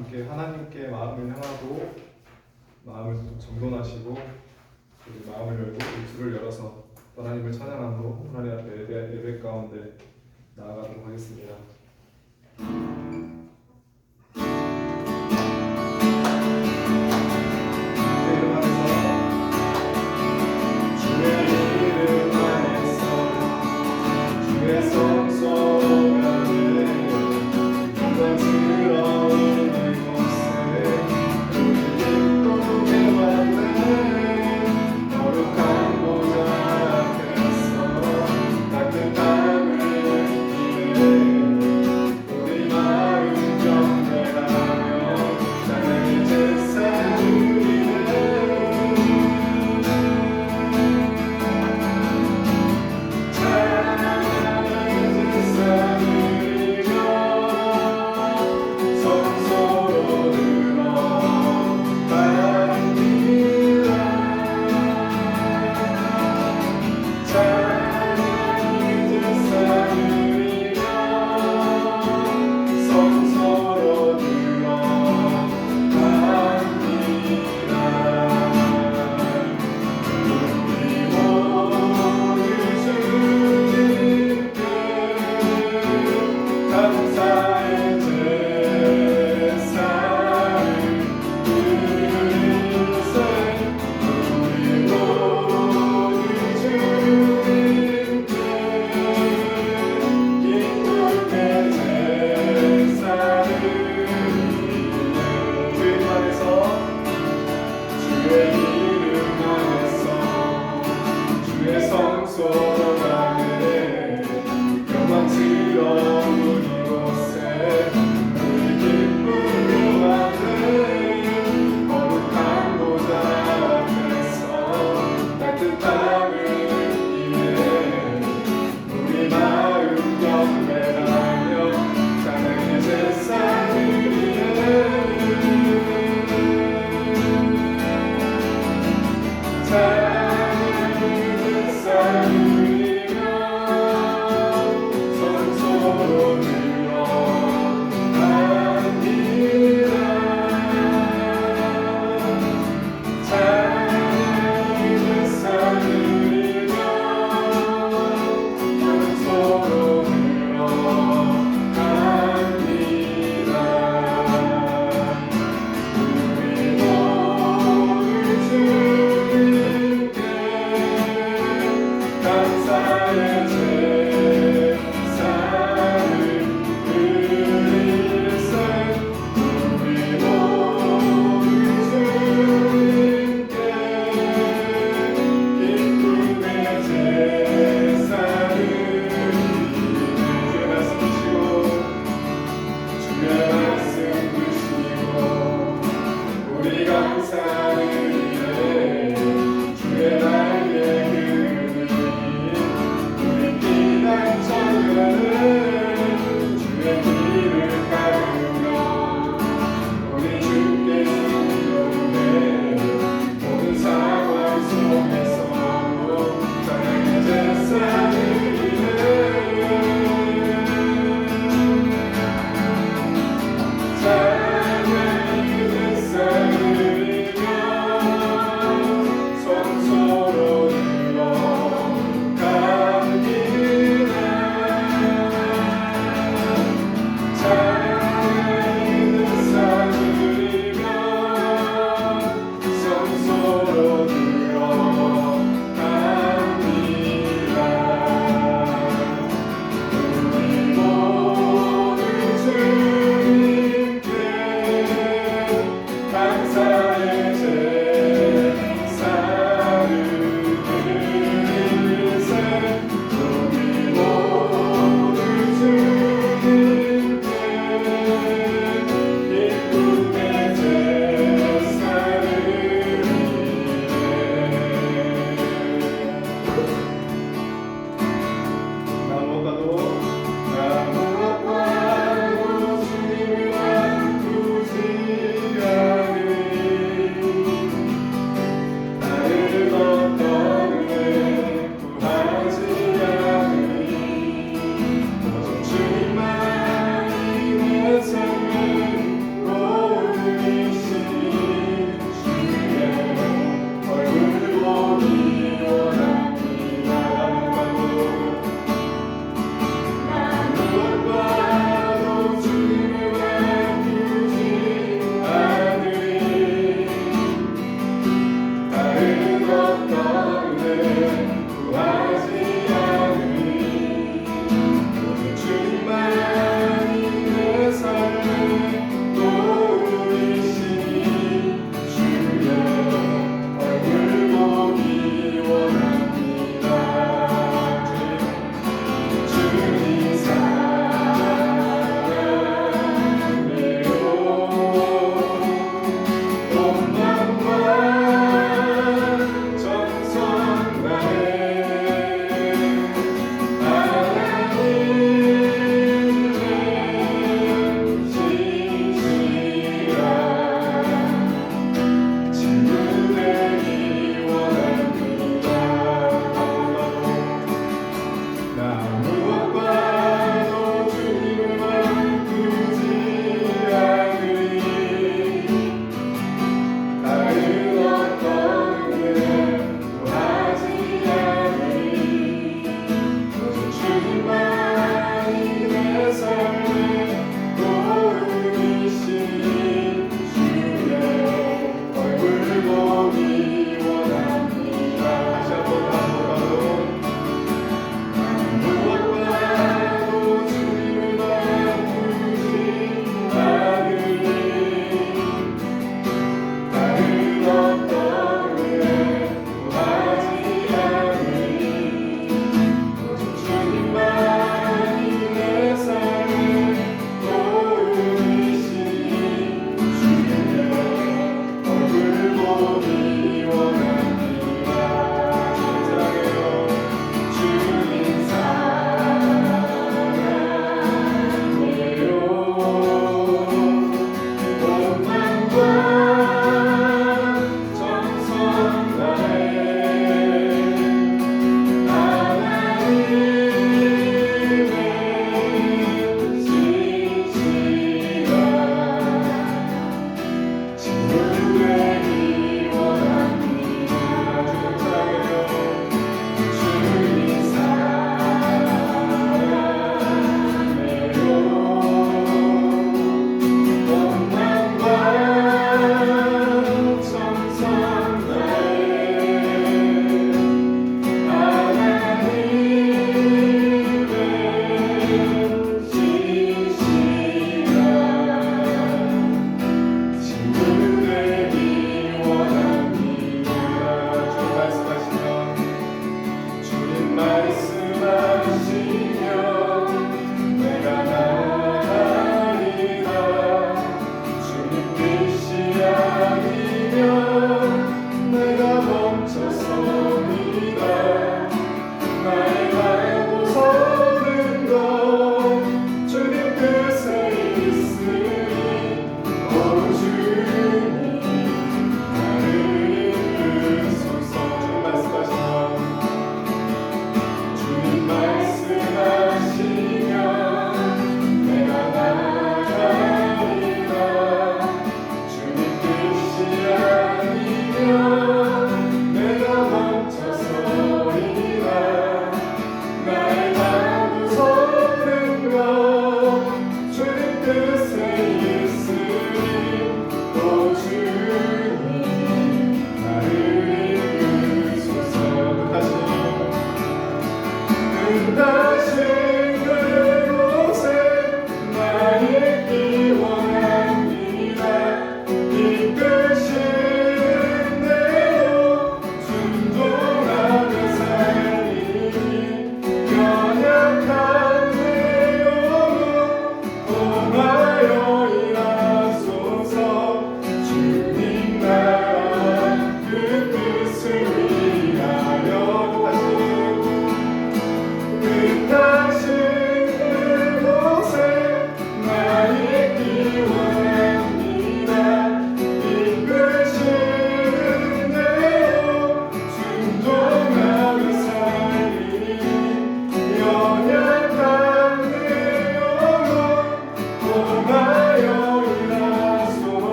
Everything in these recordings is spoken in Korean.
함께 하나님께 마음을 향하고 마음을 또 정돈하시고 그리고 마음을 열고 입술을 열어서 하나님을 찬양함으로 하나님 앞에 예배 가운데 나아가도록 하겠습니다. 우리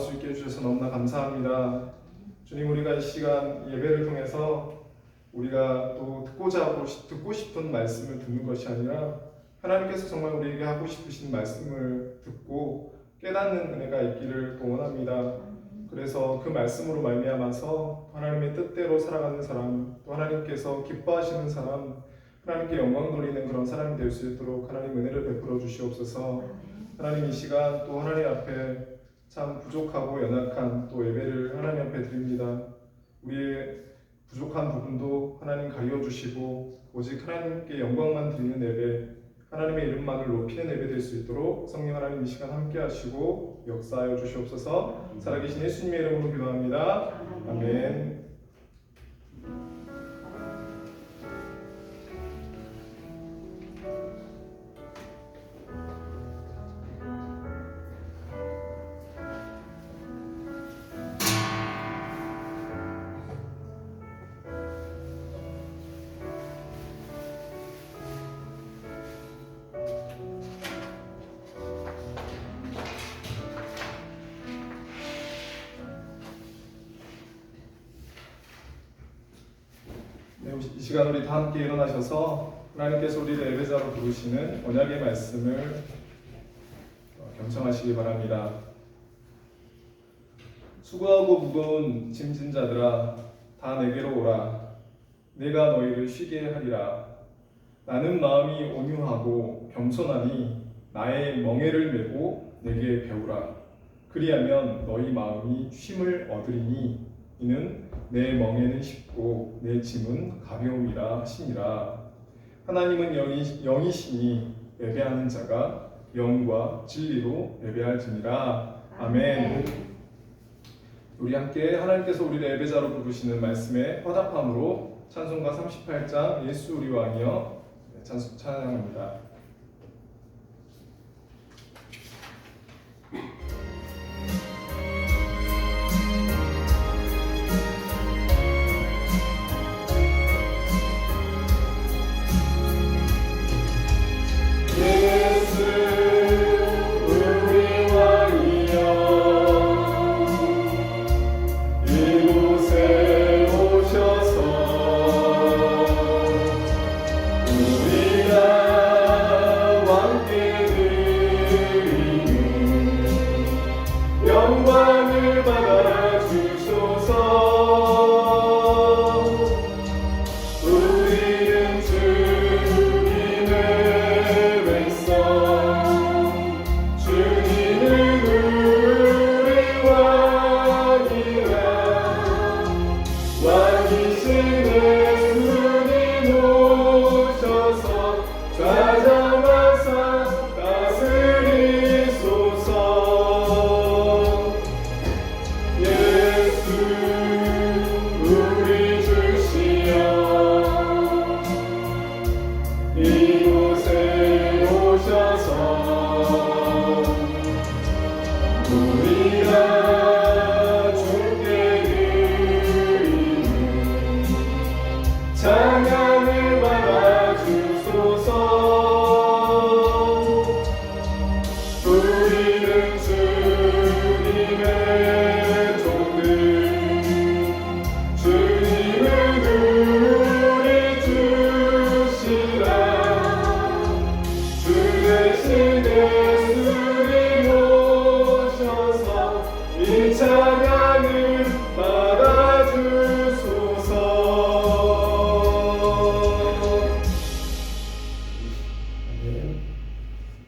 수 있게 해주셔서 너무나 감사합니다. 주님, 우리가 이 시간 예배를 통해서 우리가 또 듣고 싶은 말씀을 듣는 것이 아니라 하나님께서 정말 우리에게 하고 싶으신 말씀을 듣고 깨닫는 은혜가 있기를 원합니다. 그래서 그 말씀으로 말미암아서 하나님의 뜻대로 살아가는 사람, 또 하나님께서 기뻐하시는 사람, 하나님께 영광 돌리는 그런 사람이 될 수 있도록 하나님 은혜를 베풀어 주시옵소서. 하나님, 이 시간 또 하나님 앞에 참 부족하고 연약한 또 예배를 하나님 앞에 드립니다. 우리의 부족한 부분도 하나님 가려 주시고 오직 하나님께 영광만 드리는 예배, 하나님의 이름만을 높이는 예배 될 수 있도록 성령 하나님 이 시간 함께 하시고 역사하여 주시옵소서. 살아계신 예수님의 이름으로 기도합니다. 아멘. 이 시간 우리 다 함께 일어나셔서 하나님께서 우리를 예배자로 부르시는 언약의 말씀을 경청하시기 바랍니다. 수고하고 무거운 짐진 자들아, 다 내게로 오라. 내가 너희를 쉬게 하리라. 나는 마음이 온유하고 겸손하니 나의 멍에를 메고 내게 배우라. 그리하면 너희 마음이 쉼을 얻으리니 이는 내 멍에는 쉽고 내 짐은 가벼움이라 하시니라. 하나님은 영이시니 예배하는 자가 영과 진리로 예배할지니라. 아멘. 우리 함께 하나님께서 우리를 예배자로 부르시는 말씀에 화답함으로 찬송가 38장 예수 우리 왕이여 찬양합니다.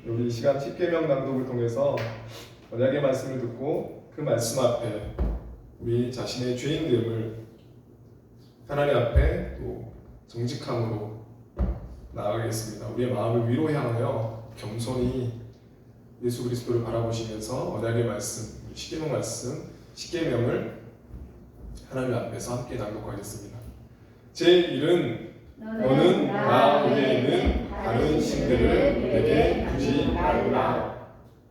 우리 이 시간 10계명 낭독을 통해서 언약의 말씀을 듣고 그 말씀 앞에 우리 자신의 죄인됨을 하나님 앞에 또 정직함으로 나아가겠습니다. 우리의 마음을 위로 향하여 겸손히 예수 그리스도를 바라보시면서 언약의 말씀, 십계명 말씀, 십계명을 하나님 앞에서 함께 낭독하겠습니다. 제1은 너는 나 외에 있는 다른 신들을 내게 두지 말라.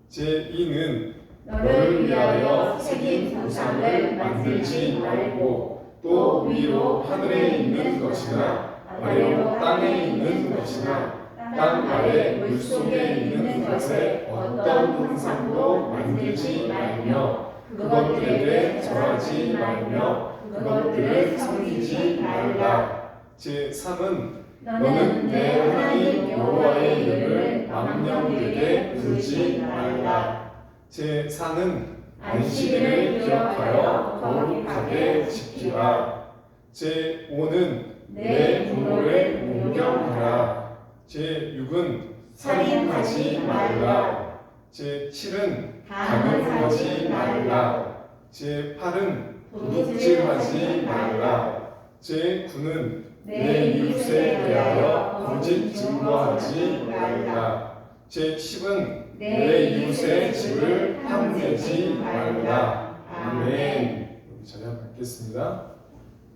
제2는 너를 위하여 새긴 우상을 만들지 말고 또 위로 하늘에 있는 것이나 아래로 땅에 있는 것이나 땅 아래 물속에 있는 것에 어떤 형상도 만들지 말며 그것들에게 절하지 말며 그것들을 섬기지 말라. 제3은 너는 내 하나님 여호와의 이름을 망령되게 부르지 말라. 제4는 안식일을 기억하여 거룩하게 지키라. 제5는 내 부모를 공경하라. 제6은 살인하지 말라. 제7은 간음하지 말라. 제8은 도둑질하지 말라. 제9는 내 이웃에 대하여 거짓 증거하지 말라. 제10은 내 이웃의 집을 탐내지 말라. 아멘. 우리 자리 한번 갖겠습니다.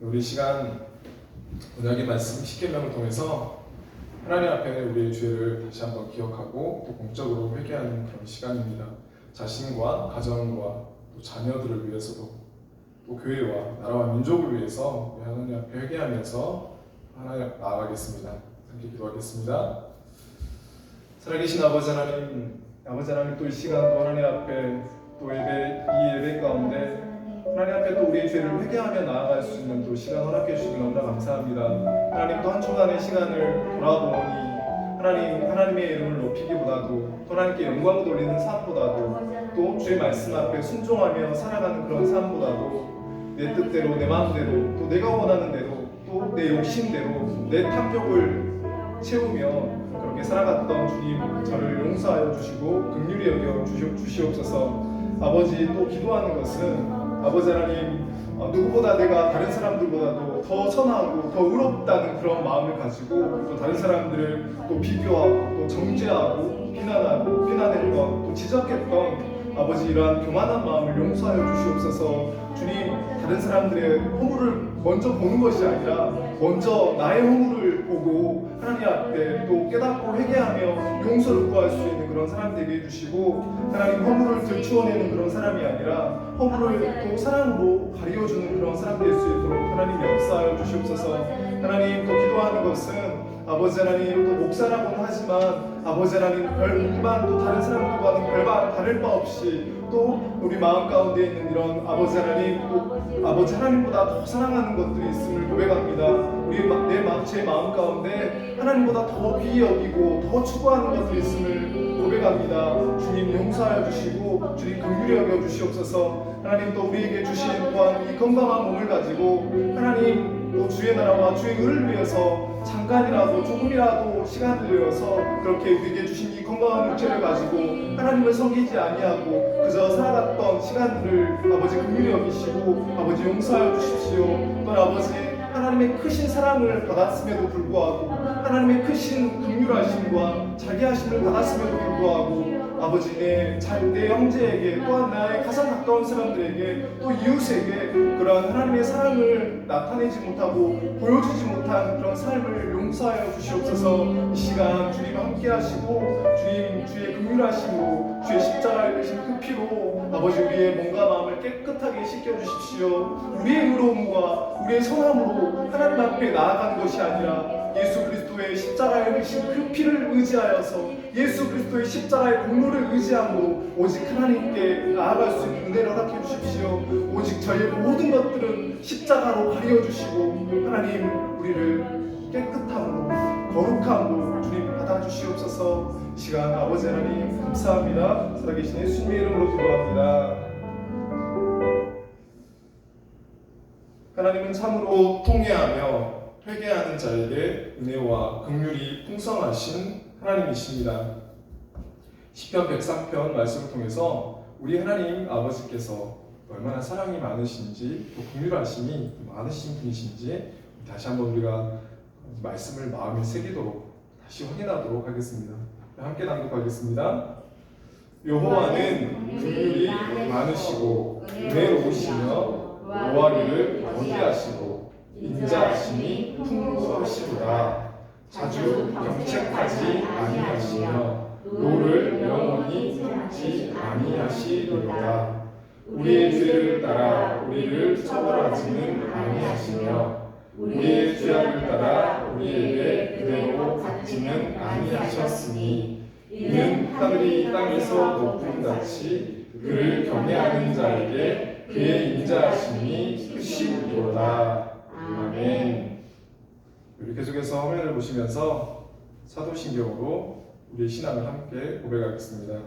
우리 시간 오늘의 말씀 십계명을 통해서 하나님 앞에 우리의 죄를 다시 한번 기억하고 또 공적으로 회개하는 그런 시간입니다. 자신과 가정과 또 자녀들을 위해서도 또 교회와 나라와 민족을 위해서 우리 하나님 앞에 회개하면서 하나님 앞에 나아가겠습니다. 함께 기도하겠습니다. 살아계신 아버지 하나님 또 이 시간 또 하나님 앞에 또 이 예배 가운데 하나님 앞에 또 우리의 죄를 회개하며 나아갈 수 있는 또 시간 허락해 주시니 너무나 감사합니다. 하나님 또 한 주간의 시간을 돌아보니 하나님의 이름을 높이기보다도 또 하나님께 영광을 돌리는 삶보다도 또 주의 말씀 앞에 순종하며 살아가는 그런 삶보다도 내 뜻대로 내 마음대로 또 내가 원하는 대로 또 내 욕심대로 내 탐욕을 채우며 그렇게 살아갔던 주님 저를 용서하여 주시고 긍휼히 여겨 주시옵소서. 아버지 또 기도하는 것은 아버지 하나님 누구보다 내가 다른 사람들보다도 더 선하고 더 의롭다는 그런 마음을 가지고 또 다른 사람들을 또 비교하고 또 정죄하고 비난했던 또 지적했던 아버지 이러한 교만한 마음을 용서하여 주시옵소서. 주님 다른 사람들의 허물을 먼저 보는 것이 아니라 먼저 나의 허물을 보고 하나님 앞에 또 깨닫고 회개하며 용서를 구할 수 있는 그런 사람 되게 해주시고 하나님 허물을 들추어내는 그런 사람이 아니라 허물을 또 사랑으로 가려주는 그런 사람 될 수 있도록 하나님 역사하여 주시옵소서. 하나님 또 기도하는 것은 아버지 하나님 또 목사라고는 하지만 아버지 하나님 일반 또 다른 사람들과는 별반 다를 바 없이 또 우리 마음 가운데 있는 이런 아버지 하나님 또 아버지 하나님보다 더 사랑하는 것들이 있음을 고백합니다. 제 마음 가운데 하나님보다 더 귀히 여기고 더 추구하는 것들이 있음을 고백합니다. 주님 용서하여 주시고 주님 긍휼히 여겨 주시옵소서. 하나님 또 우리에게 주신 또한 이 건강한 몸을 가지고 하나님 또 주의 나라와 주의 의를 위해서 잠깐이라도 조금이라도 시간을 내어서 그렇게 우리에게 주신 이 건강한 육체를 가지고 하나님을 섬기지 아니하고 그저 살아갔던 시간들을 아버지 긍휼히 여기시고 아버지 용서하여 주십시오. 또 아버지 하나님의 크신 사랑을 받았음에도 불구하고 하나님의 크신 긍휼하심과 자비하심을 받았음에도 불구하고 아버지 내 형제에게 또한 나의 가장 가까운 사람들에게 또 이웃에게 그러한 하나님의 사랑을 나타내지 못하고 보여주지 못한 그런 삶을 용서하여 주시옵소서. 이 시간 주님과 함께 하시고 주님 주의 긍휼하심으로 주의 십자가에 대신 그 피로 아버지 우리의 몸과 마음을 깨끗하게 씻겨주십시오. 우리의 의로움과 우리의 선함으로 하나님 앞에 나아가는 것이 아니라 예수 그리스도의 십자가에 흘리신 그 피를 의지하여서 예수 그리스도의 십자가의 공로를 의지함으로 오직 하나님께 나아갈 수 있는 은혜를 허락해 주십시오. 오직 저희의 모든 것들은 십자가로 가려 주시고 하나님 우리를 깨끗함으로 거룩함으로 주님 받아주시옵소서. 이 시간 아버지 하나님 감사합니다. 살아계신 예수님의 이름으로 기도합니다. 하나님은 참으로 통회하며 회개하는 자에게 은혜와 긍휼이 풍성하신 하나님이십니다. 시편 103편 말씀을 통해서 우리 하나님 아버지께서 얼마나 사랑이 많으신지 또 긍휼하심이 많으신 분이신지 다시 한번 우리가 말씀을 마음에 새기도록 다시 확인하도록 하겠습니다. 함께 낭독하겠습니다. 여호와는 긍휼이 많으시고 은혜로우시며 노하기를 더디하시고 인자하심이 풍부하시도다. 자주 경책하지 아니하시며 노를 영원히 품지 아니하시리로다. 우리의 죄를 따라 우리를 처벌하지는 아니하시며 우리의 죄악을 따라 우리에게 그대로 갚지는 아니하셨으니 이는 하늘이 땅에서 높음 같이 그를 경외하는 자에게 그의 인자하심이 크시리로다. 아멘. 우리 계속해서 화면을 보시면서 사도신경으로 우리의 신앙을 함께 고백하겠습니다.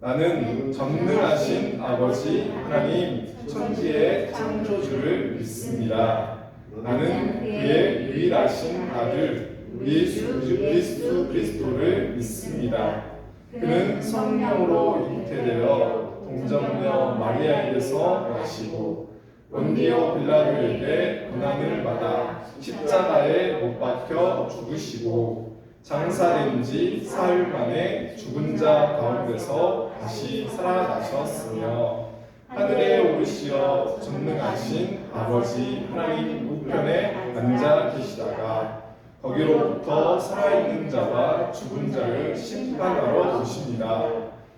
나는 전능하신 아버지 하나님 천지의 창조주를 믿습니다. 나는 그의 유일하신 아들 예수 그리스도를 믿습니다. 그는 성령으로 잉태되어 동정녀 마리아에게서 나시고 본디오 빌라도에게 고난을 받아 십자가에 못 박혀 죽으시고 장사된 지 사흘 만에 죽은 자 가운데서 다시 살아나셨으며 하늘에 오르시어 전능하신 아버지 하나님 우편에 앉아 계시다가 거기로부터 살아있는 자와 죽은 자를 심판하러 오십니다.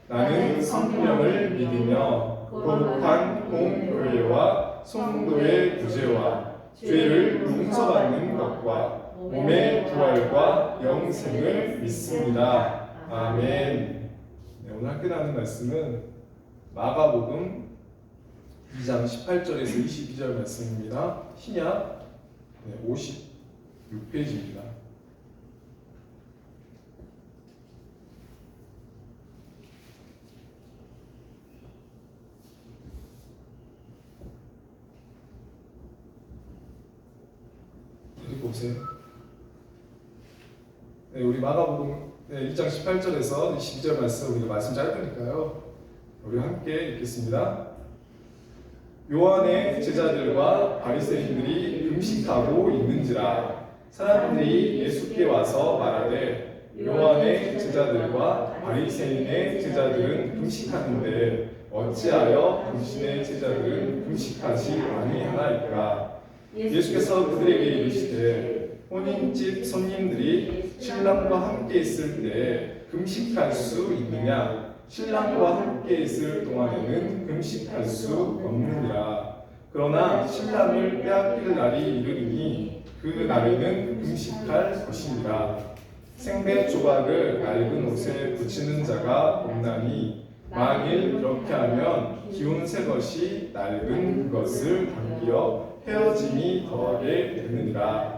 나는 성령을 믿으며 거룩한 공교회와 성도의 구제와 죄를 용서받는 것과 몸의 부활과 영생을 믿습니다. 아멘. 네, 오늘 함께 나눈 말씀은 마가복음 2장 18절에서 22절 말씀입니다. 신약 56페이지입니다. 여기 보세요. 네, 우리 마가복음 1장 18절에서 22절 말씀, 우리가 말씀 짧으니까요 우리 함께 읽겠습니다. 요한의 제자들과 바리새인들이 금식하고 있는지라 사람들이 예수께 와서 말하되 요한의 제자들과 바리새인의 제자들은 금식하는데 어찌하여 당신의 제자들은 금식하지 아니하나이까? 예수께서 그들에게 이르시되 혼인집 손님들이 신랑과 함께 있을 때 금식할 수 있느냐? 신랑과 함께 있을 동안에는 금식할 수 없느니라. 그러나 신랑을 빼앗길 날이 이르리니 그 날에는 금식할 것이니라. 생배 조각을 낡은 옷에 붙이는 자가 없나니 만일 그렇게 하면 기운 새 것이 낡은 그것을 당기어 헤어짐이 더하게 되느니라.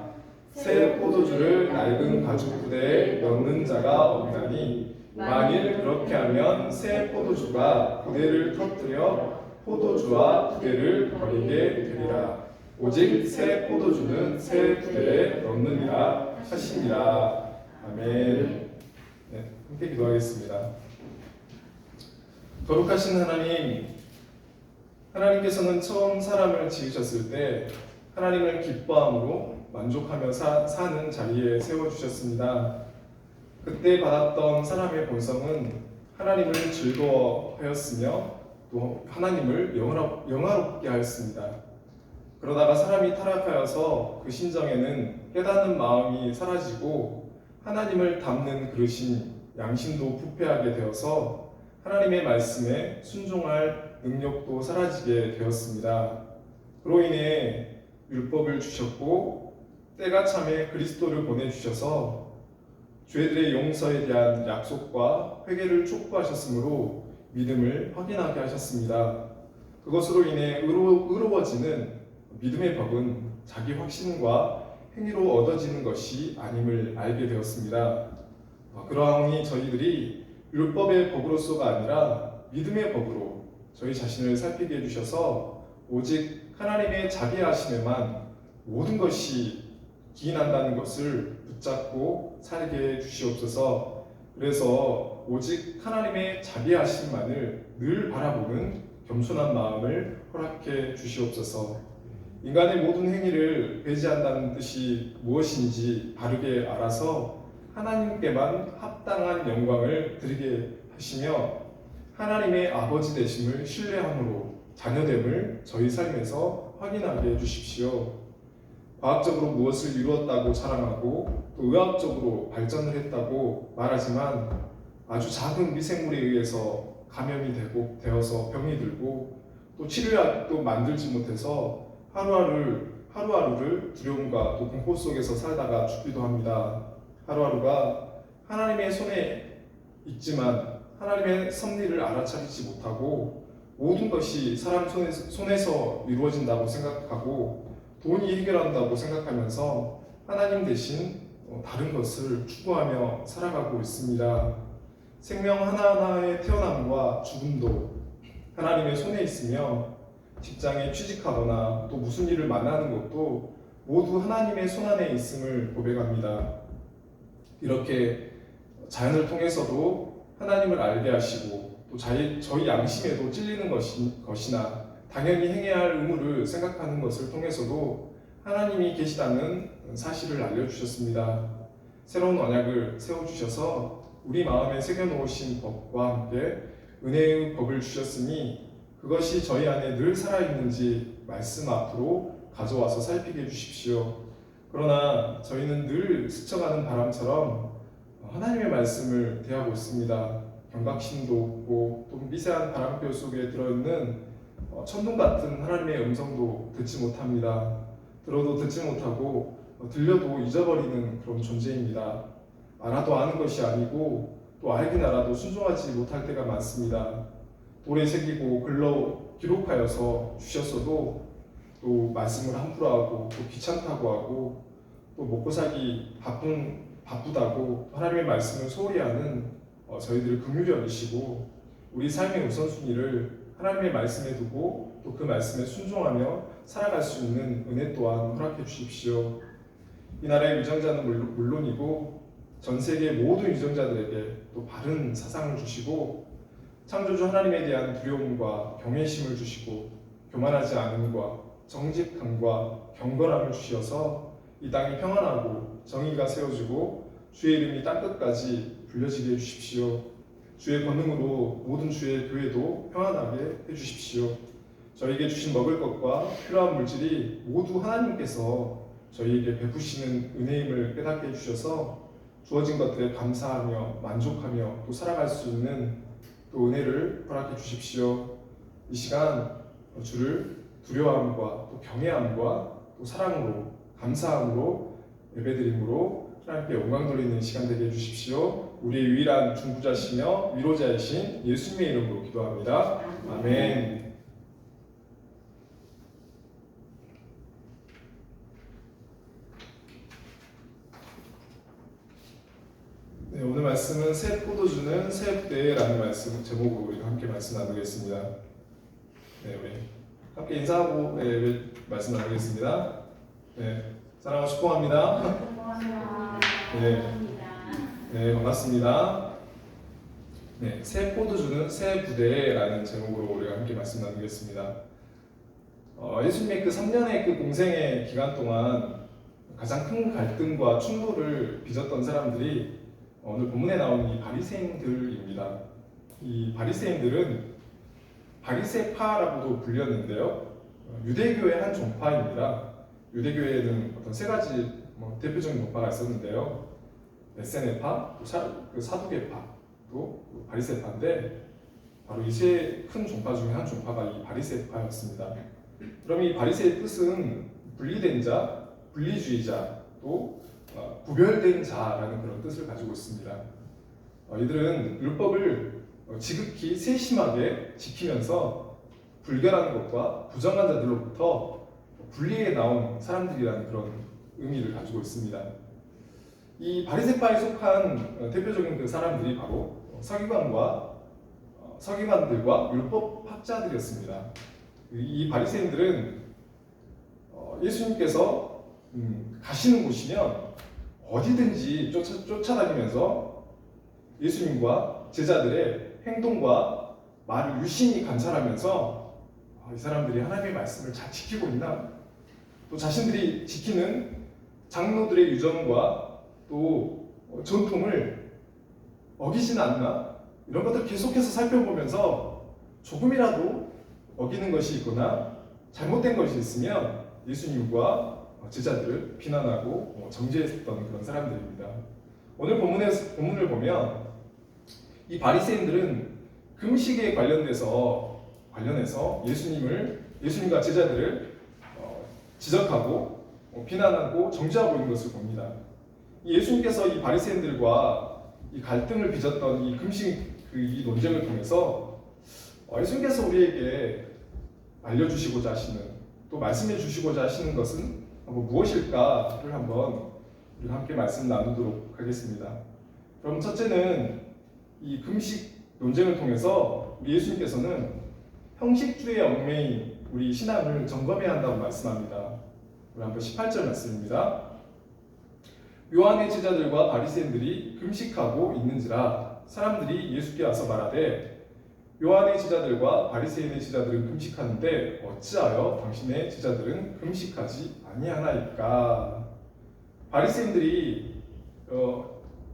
새 포도주를 낡은 가죽 부대에 넣는 자가 없나니 만일 그렇게 하면 새 포도주가 부대를 터뜨려 포도주와 부대를 버리게 되리라. 오직 새 포도주는 새 부대에 넣느니라 하시니라. 아멘. 네, 함께 기도하겠습니다. 거룩하신 하나님, 하나님께서는 처음 사람을 지으셨을 때 하나님을 기뻐함으로 만족하며 사는 자리에 세워주셨습니다. 그때 받았던 사람의 본성은 하나님을 즐거워하였으며 또 하나님을 영화롭게 하였습니다. 그러다가 사람이 타락하여서 그 심정에는 깨닫는 마음이 사라지고 하나님을 담는 그릇인 양심도 부패하게 되어서 하나님의 말씀에 순종할 능력도 사라지게 되었습니다. 그로 인해 율법을 주셨고 때가 참에 그리스도를 보내주셔서 죄들의 용서에 대한 약속과 회개를 촉구하셨으므로 믿음을 확인하게 하셨습니다. 그것으로 인해 의로워지는 믿음의 법은 자기 확신과 행위로 얻어지는 것이 아님을 알게 되었습니다. 그러하니 저희들이 율법의 법으로서가 아니라 믿음의 법으로 저희 자신을 살피게 해주셔서 오직 하나님의 자비하심에만 모든 것이 기인한다는 것을 붙잡고 살게 해 주시옵소서. 그래서 오직 하나님의 자비하심만을 늘 바라보는 겸손한 마음을 허락해 주시옵소서. 인간의 모든 행위를 배제한다는 뜻이 무엇인지 바르게 알아서 하나님께만 합당한 영광을 드리게 하시며 하나님의 아버지 되심을 신뢰함으로 자녀됨을 저희 삶에서 확인하게 해주십시오. 과학적으로 무엇을 이루었다고 자랑하고 또 의학적으로 발전을 했다고 말하지만 아주 작은 미생물에 의해서 감염이 되어서 병이 들고 또 치료약도 만들지 못해서 하루하루를 두려움과 또 공포 속에서 살다가 죽기도 합니다. 하루하루가 하나님의 손에 있지만 하나님의 섭리를 알아차리지 못하고 모든 것이 사람 손에서 이루어진다고 생각하고 돈이 해결한다고 생각하면서 하나님 대신 다른 것을 추구하며 살아가고 있습니다. 생명 하나하나의 태어남과 죽음도 하나님의 손에 있으며 직장에 취직하거나 또 무슨 일을 만나는 것도 모두 하나님의 손안에 있음을 고백합니다. 이렇게 자연을 통해서도 하나님을 알게 하시고 또 저희 양심에도 찔리는 것이나 당연히 행해야 할 의무를 생각하는 것을 통해서도 하나님이 계시다는 사실을 알려주셨습니다. 새로운 언약을 세워주셔서 우리 마음에 새겨놓으신 법과 함께 은혜의 법을 주셨으니 그것이 저희 안에 늘 살아있는지 말씀 앞으로 가져와서 살피게 해주십시오. 그러나 저희는 늘 스쳐가는 바람처럼 하나님의 말씀을 대하고 있습니다. 경각심도 없고 또 미세한 바람표 속에 들어있는 천둥 같은 하나님의 음성도 듣지 못합니다. 들어도 듣지 못하고 들려도 잊어버리는 그런 존재입니다. 알아도 아는 것이 아니고 또 알긴 알아도 순종하지 못할 때가 많습니다. 돌에 새기고 글로 기록하여서 주셨어도 또 말씀을 함부로 하고 또 귀찮다고 하고 또 먹고 살기 바쁘다고 하나님의 말씀을 소홀히 하는 저희들을 긍휼히 여기시고 우리 삶의 우선순위를 하나님의 말씀에 두고 또 그 말씀에 순종하며 살아갈 수 있는 은혜 또한 허락해 주십시오. 이 나라의 유정자는 물론이고 전 세계 모든 유정자들에게 또 바른 사상을 주시고 창조주 하나님에 대한 두려움과 경외심을 주시고 교만하지 않음과 정직함과 경건함을 주시어서 이 땅이 평안하고 정의가 세워지고 주의 이름이 땅끝까지 불려지게 해주십시오. 주의 권능으로 모든 주의 교회도 평안하게 해주십시오. 저희에게 주신 먹을 것과 필요한 물질이 모두 하나님께서 저희에게 베푸시는 은혜임을 깨닫게 해주셔서 주어진 것들에 감사하며 만족하며 또 살아갈 수 있는 또 은혜를 허락해 주십시오. 이 시간 주를 두려워함과 또 경외함과 또 사랑으로 감사함으로 예배드림으로 하나님께 영광 돌리는 시간 되게 해주십시오. 우리의 유일한 중보자시며 위로자이신 예수님의 이름으로 기도합니다. 아멘. 네, 오늘 말씀은 새 포도주는 새 부대라는 말씀 제목으로 우리가 함께 말씀 나누겠습니다. 네, 우리 함께 인사하고 말씀 나누겠습니다. 네, 사랑하고 축복합니다. 네, 반갑습니다. 네, 새 포도주는 새 부대라는 제목으로 우리가 함께 말씀 나누겠습니다. 예수님의 그 3년의 그 공생의 기간 동안 가장 큰 갈등과 충돌을 빚었던 사람들이 오늘 본문에 나오는 이 바리새인들입니다. 이 바리새인들은 바리새파라고도 불렸는데요. 유대교의 한 종파입니다. 유대교에는 어떤 세 가지 대표적인 종파가 있었는데요. 에세네파, 그 사두개파, 또 바리새파인데 바로 이 세 큰 종파 중에 한 종파가 이 바리새파였습니다. 그럼 이 바리새의 뜻은 분리된 자, 분리주의자, 또 구별된 자라는 그런 뜻을 가지고 있습니다. 이들은 율법을 지극히 세심하게 지키면서 불결한 것과 부정한 자들로부터 분리해 나온 사람들이라는 그런 의미를 가지고 있습니다. 이 바리새파에 속한 대표적인 그 사람들이 바로 서기관들과 율법학자들이었습니다. 이 바리새인들은 예수님께서 가시는 곳이면 어디든지 쫓아다니면서 예수님과 제자들의 행동과 말을 유심히 관찰하면서 이 사람들이 하나님의 말씀을 잘 지키고 있나? 또 자신들이 지키는 장로들의 유전과 또 전통을 어기지는 않나? 이런 것들 계속해서 살펴보면서 조금이라도 어기는 것이 있거나 잘못된 것이 있으면 예수님과 제자들을 비난하고 정죄했던 그런 사람들입니다. 오늘 본문을 보면 이 바리새인들은 금식에 관련해서 예수님과 제자들을 지적하고 비난하고 정죄하고 있는 것을 봅니다. 예수님께서 이 바리새인들과 이 갈등을 빚었던 이 금식 이 논쟁을 통해서 예수님께서 우리에게 알려주시고자 하시는, 또 말씀해 주시고자 하시는 것은 무엇일까를 한번 우리가 함께 말씀 나누도록 하겠습니다. 그럼 첫째는 이 금식 논쟁을 통해서 우리 예수님께서는 형식주의에 얽매인 우리 신앙을 점검해야 한다고 말씀합니다. 우리 한번 18절 말씀입니다. 요한의 제자들과 바리새인들이 금식하고 있는지라 사람들이 예수께 와서 말하되 요한의 제자들과 바리새인의 제자들은 금식하는데 어찌하여 당신의 제자들은 금식하지 아니하나이까. 바리새인들이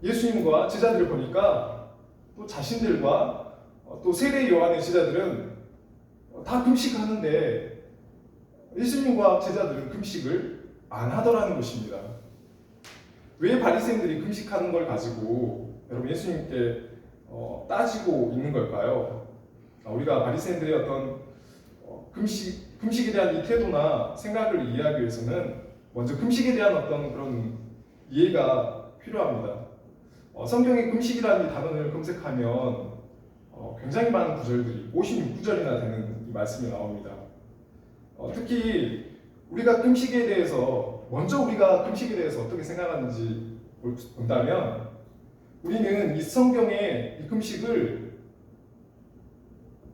예수님과 제자들을 보니까 또 자신들과 또 세례 요한의 제자들은 다 금식하는데 예수님과 제자들은 금식을 안 하더라는 것입니다. 왜 바리새인들이 금식하는 걸 가지고 여러분 예수님께 따지고 있는 걸까요? 우리가 바리새인들의 어떤 금식에 대한 이 태도나 생각을 이해하기 위해서는 먼저 금식에 대한 어떤 그런 이해가 필요합니다. 성경에 금식이라는 이 단어를 검색하면 굉장히 많은 구절들이 56구절이나 되는 이 말씀이 나옵니다. 특히 우리가 금식에 대해서 우리가 금식에 대해서 어떻게 생각하는지 본다면 우리는 이 성경의 이 금식을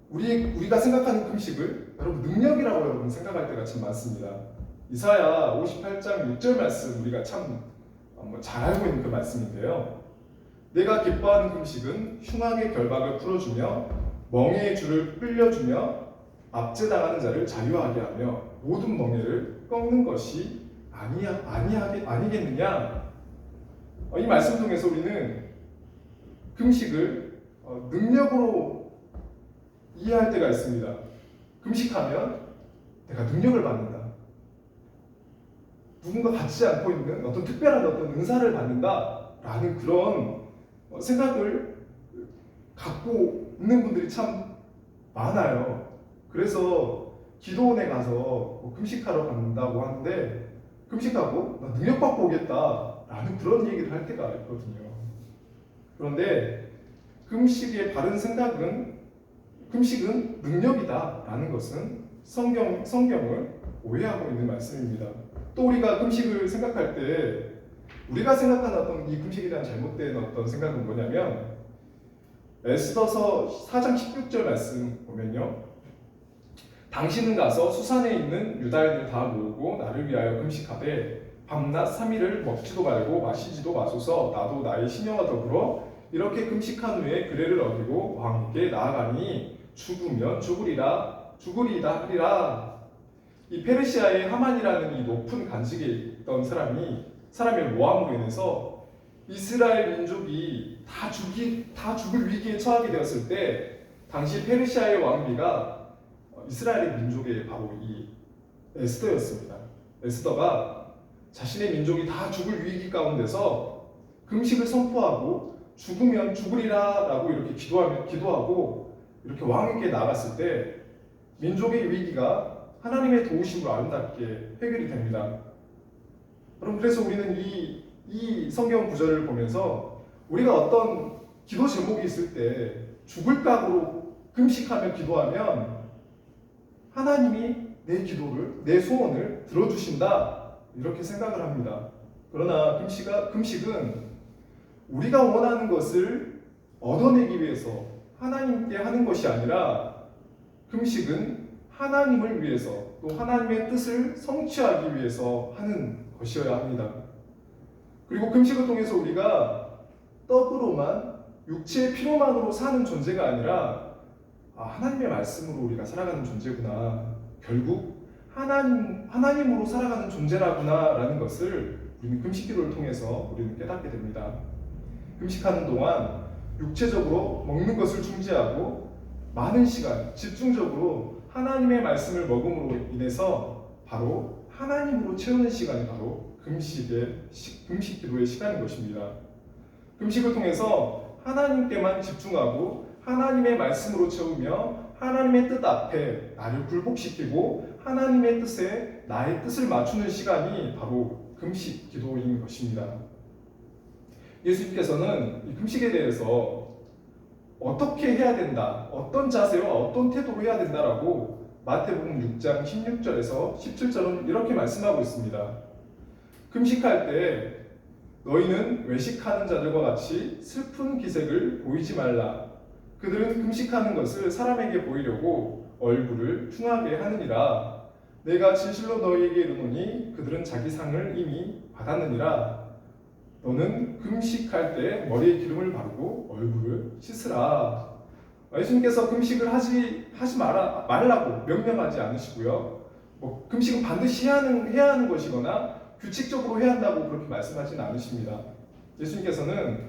우리가 생각하는 금식을 여러분 능력이라고 여러분 생각할 때가 참 많습니다. 이사야 58장 6절 말씀 우리가 참 잘 알고 있는 그 말씀인데요. 내가 기뻐하는 금식은 흉악의 결박을 풀어주며 멍에의 줄을 끌려주며 압제당하는 자를 자유하게 하며 모든 멍에를 꺾는 것이 아니겠느냐. 이 말씀 통해서 우리는 금식을 능력으로 이해할 때가 있습니다. 금식하면 내가 능력을 받는다. 누군가 갖지 않고 있는 어떤 특별한 어떤 은사를 받는다라는 그런 생각을 갖고 있는 분들이 참 많아요. 그래서 기도원에 가서 금식하러 간다고 하는데 금식하고 나 능력받고 오겠다라는 그런 얘기를 할 때가 있거든요. 그런데 금식의 바른 생각은 금식은 능력이다라는 것은 성경을 오해하고 있는 말씀입니다. 또 우리가 금식을 생각할 때 우리가 생각하는 어떤 이 금식에 대한 잘못된 어떤 생각은 뭐냐면 에스더서 4장 16절 말씀 보면요. 당신은 가서 수산에 있는 유다인을 다 모으고 나를 위하여 금식하되 밤낮 3일을 먹지도 말고 마시지도 마소서 나도 나의 시녀와 더불어 이렇게 금식한 후에 규례를 어기고 왕께 나아가니 죽으면 죽으리이다 하리라. 이 페르시아의 하만이라는 이 높은 관직에 있던 사람의 모함으로 인해서 이스라엘 민족이 다 죽을 위기에 처하게 되었을 때 당시 페르시아의 왕비가 이스라엘의 민족의 바로 이 에스더였습니다. 에스더가 자신의 민족이 다 죽을 위기 가운데서 금식을 선포하고 죽으면 죽으리라 라고 이렇게 기도하고 이렇게 왕에게 나갔을 때 민족의 위기가 하나님의 도우심으로 아름답게 해결이 됩니다. 여러분 그래서 우리는 이 성경 구절을 보면서 우리가 어떤 기도 제목이 있을 때 죽을 각오로 금식하며 기도하면 하나님이 내 기도를, 내 소원을 들어주신다 이렇게 생각을 합니다. 그러나 금식은 우리가 원하는 것을 얻어내기 위해서 하나님께 하는 것이 아니라 금식은 하나님을 위해서 또 하나님의 뜻을 성취하기 위해서 하는 것이어야 합니다. 그리고 금식을 통해서 우리가 떡으로만 육체의 피로만으로 사는 존재가 아니라 하나님의 말씀으로 우리가 살아가는 존재구나. 결국 하나님으로 살아가는 존재라구나 라는 것을 우리는 금식 기도를 통해서 우리는 깨닫게 됩니다. 금식하는 동안 육체적으로 먹는 것을 중지하고 많은 시간 집중적으로 하나님의 말씀을 먹음으로 인해서 바로 하나님으로 채우는 시간이 바로 금식 기도의 시간인 것입니다. 금식을 통해서 하나님께만 집중하고 하나님의 말씀으로 채우며 하나님의 뜻 앞에 나를 굴복시키고 하나님의 뜻에 나의 뜻을 맞추는 시간이 바로 금식 기도인 것입니다. 예수님께서는 이 금식에 대해서 어떻게 해야 된다, 어떤 자세와 어떤 태도로 해야 된다라고 마태복음 6장 16절에서 17절은 이렇게 말씀하고 있습니다. 금식할 때 너희는 외식하는 자들과 같이 슬픈 기색을 보이지 말라. 그들은 금식하는 것을 사람에게 보이려고 얼굴을 퉁하게 하느니라. 내가 진실로 너희에게 이르노니 그들은 자기 상을 이미 받았느니라. 너는 금식할 때 머리에 기름을 바르고 얼굴을 씻으라. 예수님께서 금식을 하지 말라고 명령하지 않으시고요. 금식은 반드시 해야 하는 것이거나 규칙적으로 해야 한다고 그렇게 말씀하지는 않으십니다. 예수님께서는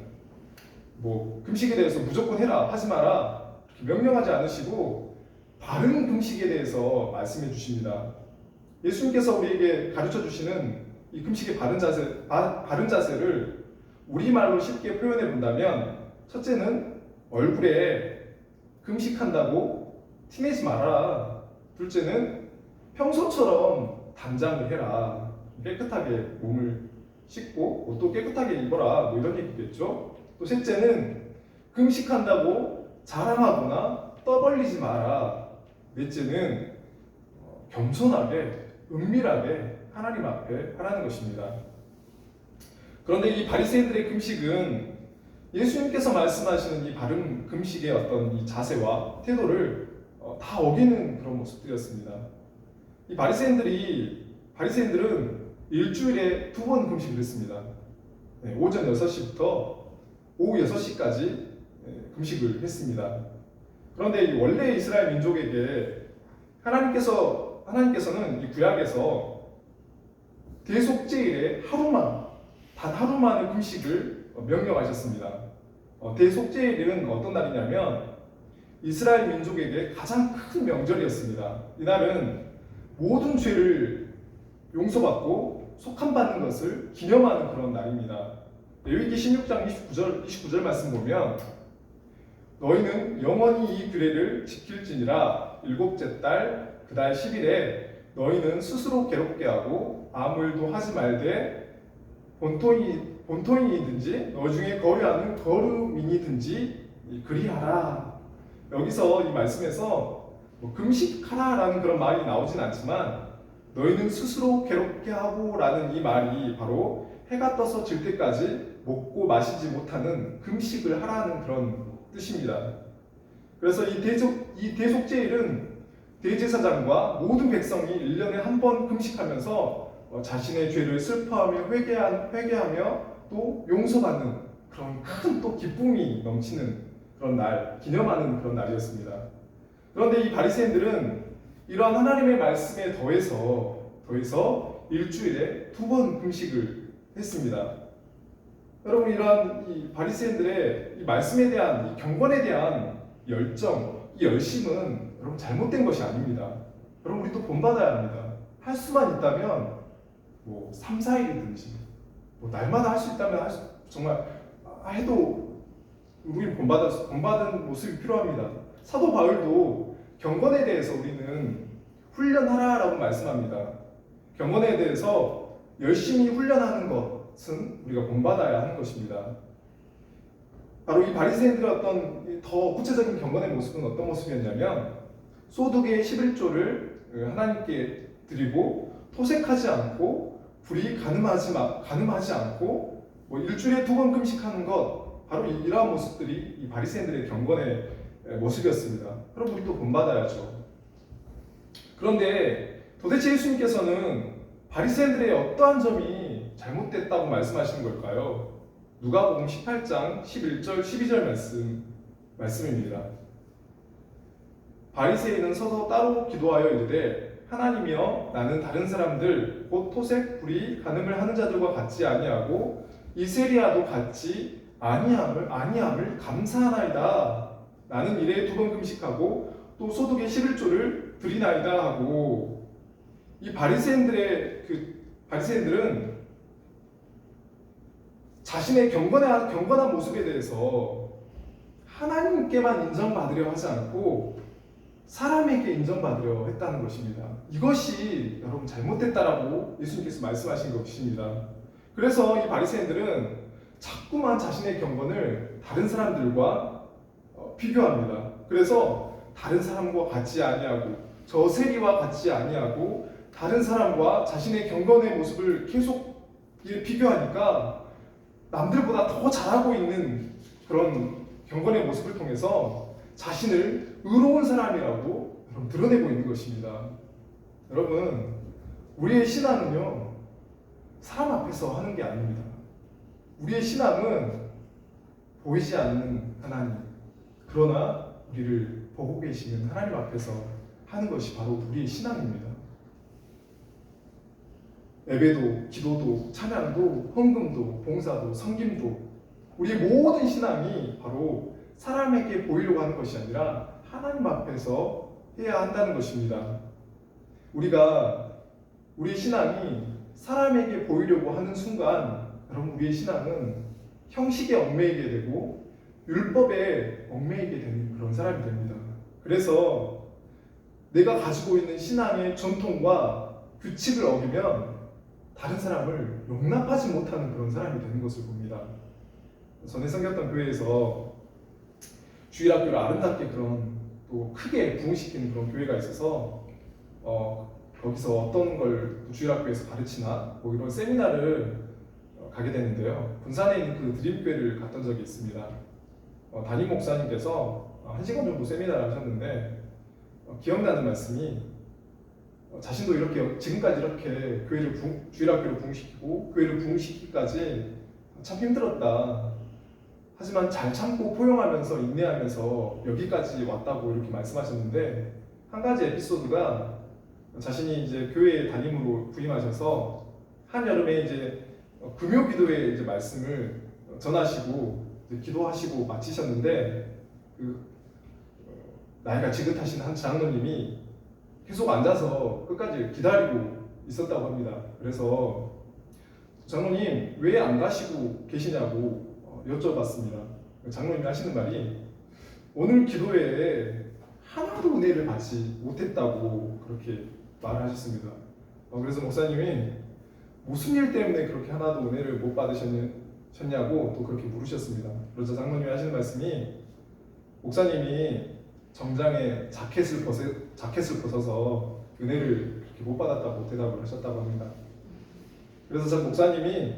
금식에 대해서 무조건 해라, 하지 마라 이렇게 명령하지 않으시고 바른 금식에 대해서 말씀해 주십니다. 예수님께서 우리에게 가르쳐 주시는 이 금식의 바른 자세를 우리말로 쉽게 표현해 본다면, 첫째는 얼굴에 금식한다고 티내지 마라. 둘째는 평소처럼 단장을 해라. 깨끗하게 몸을 씻고 옷도 깨끗하게 입어라. 이런 얘기겠죠. 또 셋째는 금식한다고 자랑하거나 떠벌리지 마라. 넷째는 겸손하게 은밀하게 하나님 앞에 하라는 것입니다. 그런데 이 바리새인들의 금식은 예수님께서 말씀하시는 이 바른 금식의 어떤 이 자세와 태도를 다 어기는 그런 모습들이었습니다. 이 바리새인들은 일주일에 2번 금식을 했습니다. 오전 6시부터 오후 6시까지 금식을 했습니다. 그런데 원래 이스라엘 민족에게 하나님께서는 이 구약에서 대속죄일에 단 하루만의 금식을 명령하셨습니다. 대속죄일은 어떤 날이냐면 이스라엘 민족에게 가장 큰 명절이었습니다. 이날은 모든 죄를 용서받고 속함받는 것을 기념하는 그런 날입니다. 레위기 16장 29절 말씀 보면 너희는 영원히 이 규례를 지킬지니라. 7째 달 그 달 10일에 너희는 스스로 괴롭게 하고 아무 일도 하지 말되 본토인이든지 너 중에 거류하는 거류민이든지 그리하라. 여기서 이 말씀에서 금식하라라는 그런 말이 나오진 않지만 너희는 스스로 괴롭게 하고 라는 이 말이 바로 해가 떠서 질 때까지 먹고 마시지 못하는 금식을 하라는 그런 뜻입니다. 그래서 이 대속죄일은 대제사장과 모든 백성이 1년에 한 번 금식하면서 자신의 죄를 슬퍼하며 회개하며 또 용서받는 그런 큰 또 기쁨이 넘치는 그런 날, 기념하는 그런 날이었습니다. 그런데 이 바리새인들은 이러한 하나님의 말씀에 더해서 일주일에 2번 금식을 했습니다. 여러분, 이러한 이 바리새인들의 이 말씀에 대한 이 경건에 대한 열정, 이 열심은 여러분 잘못된 것이 아닙니다. 여러분, 우리도 본받아야 합니다. 할 수만 있다면 3, 4일이든지 날마다 할 수 있다면 정말 해도 우리는 본받은 모습이 필요합니다. 사도 바울도 경건에 대해서 우리는 훈련하라라고 말씀합니다. 경건에 대해서 열심히 훈련하는 것은 우리가 본받아야 하는 것입니다. 바로 이 바리새인들의 어떤 더 구체적인 경건의 모습은 어떤 모습이었냐면 소득의 11조를 하나님께 드리고 토색하지 않고 불이 가늠하지 않고 일주일에 2번 금식하는 것, 바로 이러한 모습들이 이 바리새인들의 경건의 모습이었습니다. 그럼 우리도 본받아야죠. 그런데 도대체 예수님께서는 바리새인들의 어떠한 점이 잘못됐다고 말씀하시는 걸까요? 누가복음 18장 11절 12절 말씀입니다. 바리새인은 서서 따로 기도하여 이르되 하나님이여, 나는 다른 사람들 곧 토색 불이 간음을 하는 자들과 같지 아니하고 이세리아도 같지 아니함을 감사하나이다. 나는 일에 2번 금식하고 또 소득의 11조를 드리나이다 하고, 이 바리새인들은 자신의 경건한 모습에 대해서 하나님께만 인정받으려 하지 않고 사람에게 인정받으려 했다는 것입니다. 이것이 여러분 잘못됐다라고 예수님께서 말씀하신 것입니다. 그래서 이 바리새인들은 자꾸만 자신의 경건을 다른 사람들과 비교합니다. 그래서 다른 사람과 같지 아니하고 저 세리와 같지 아니하고 다른 사람과 자신의 경건의 모습을 계속 비교하니까 남들보다 더 잘하고 있는 그런 경건의 모습을 통해서 자신을 의로운 사람이라고 드러내고 있는 것입니다. 여러분, 우리의 신앙은요, 사람 앞에서 하는 게 아닙니다. 우리의 신앙은 보이지 않는 하나님, 그러나 우리를 보고 계시는 하나님 앞에서 하는 것이 바로 우리의 신앙입니다. 예배도, 기도도, 찬양도, 헌금도, 봉사도, 섬김도 우리의 모든 신앙이 바로 사람에게 보이려고 하는 것이 아니라 하나님 앞에서 해야 한다는 것입니다. 우리의 신앙이 사람에게 보이려고 하는 순간 여러분 우리의 신앙은 형식에 얽매이게 되고 율법에 얽매이게 되는 그런 사람이 됩니다. 그래서 내가 가지고 있는 신앙의 전통과 규칙을 어기면 다른 사람을 용납하지 못하는 그런 사람이 되는 것을 봅니다. 전에 섬겼던 교회에서 주일학교를 아름답게 그런 또 크게 부흥시키는 그런 교회가 있어서 거기서 어떤 걸 주일학교에서 가르치나 뭐 이런 세미나를 가게 되는데요. 군산에 있는 그 드림교회를 갔던 적이 있습니다. 담임 목사님께서 1시간 정도 세미나를 하셨는데 기억나는 말씀이 자신도 이렇게 지금까지 이렇게 주일학교를 부흥시키고 교회를 부흥시키기까지 참 힘들었다. 하지만 잘 참고 포용하면서 인내하면서 여기까지 왔다고 이렇게 말씀하셨는데 한 가지 에피소드가 자신이 이제 교회 담임으로 부임하셔서 한여름에 이제 금요 기도회 이제 말씀을 전하시고 이제 기도하시고 마치셨는데 나이가 지긋하신 한 장로님이 계속 앉아서 끝까지 기다리고 있었다고 합니다. 그래서 장로님 왜 안 가시고 계시냐고 여쭤봤습니다. 장로님이 하시는 말이 오늘 기도회에 하나도 은혜를 받지 못했다고 그렇게 말을 하셨습니다. 그래서 목사님이 무슨 일 때문에 그렇게 하나도 은혜를 못 받으셨냐고 또 그렇게 물으셨습니다. 그래서 장로님이 하시는 말씀이 목사님이 정장에 자켓을 벗어서 은혜를 그렇게 못 받았다고 대답을 하셨다고 합니다. 그래서 목사님이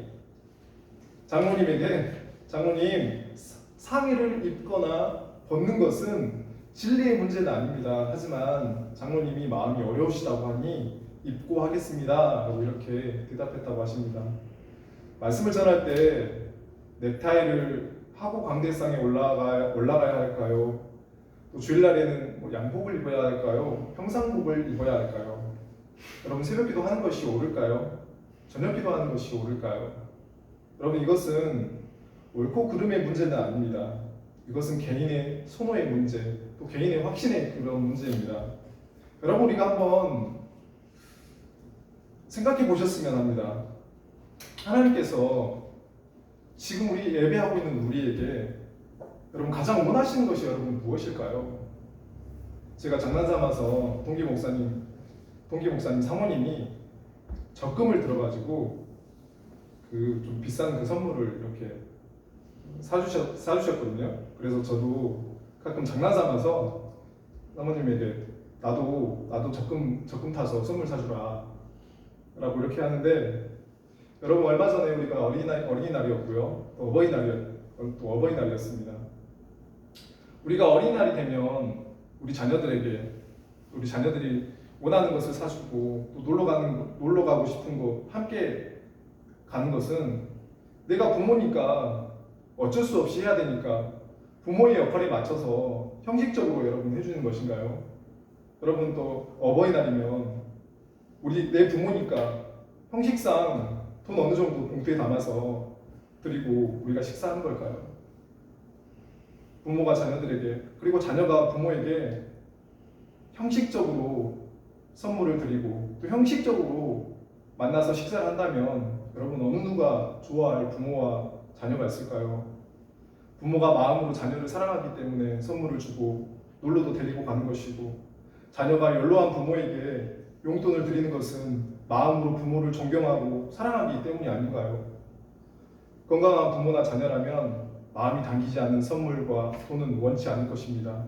장로님 상의를 입거나 벗는 것은 진리의 문제는 아닙니다. 하지만 장로님이 마음이 어려우시다고 하니 입고 하겠습니다 라고 이렇게 대답했다고 하십니다. 말씀을 전할 때 넥타이를 하고 강대상에 올라가야 할까요? 또 주일날에는 뭐 양복을 입어야 할까요? 평상복을 입어야 할까요? 여러분 새벽기도 하는 것이 옳을까요? 저녁기도 하는 것이 옳을까요? 여러분 이것은 옳고 그름의 문제는 아닙니다. 이것은 개인의 선호의 문제, 또 개인의 확신의 그런 문제입니다. 여러분 우리가 한번 생각해 보셨으면 합니다. 하나님께서 지금 우리 예배하고 있는 우리에게 여러분 가장 원하시는 것이 여러분 무엇일까요? 제가 장난삼아서 동기 목사님 사모님이 적금을 들어가지고 그 좀 비싼 그 선물을 이렇게 사주셨거든요. 그래서 저도 가끔 장난삼아서 사모님에게 나도 적금 타서 선물 사주라 라고 이렇게 하는데 여러분 얼마 전에 우리가 어린이날이었고요. 또 어버이날이었습니다. 우리가 어린이날이 되면 우리 자녀들이 원하는 것을 사주고 또 놀러 가고 싶은 거 함께 가는 것은 내가 부모니까 어쩔 수 없이 해야 되니까 부모의 역할에 맞춰서 형식적으로 여러분 해주는 것인가요? 여러분 또 어버이날이면 내 부모니까 형식상 돈 어느 정도 봉투에 담아서 드리고 우리가 식사하는 걸까요? 부모가 자녀들에게 그리고 자녀가 부모에게 형식적으로 선물을 드리고 또 형식적으로 만나서 식사를 한다면 여러분 어느 누가 좋아할 부모와 자녀가 있을까요? 부모가 마음으로 자녀를 사랑하기 때문에 선물을 주고 놀러도 데리고 가는 것이고 자녀가 연로한 부모에게 용돈을 드리는 것은 마음으로 부모를 존경하고 사랑하기 때문이 아닌가요? 건강한 부모나 자녀라면 마음이 당기지 않는 선물과 돈은 원치 않을 것입니다.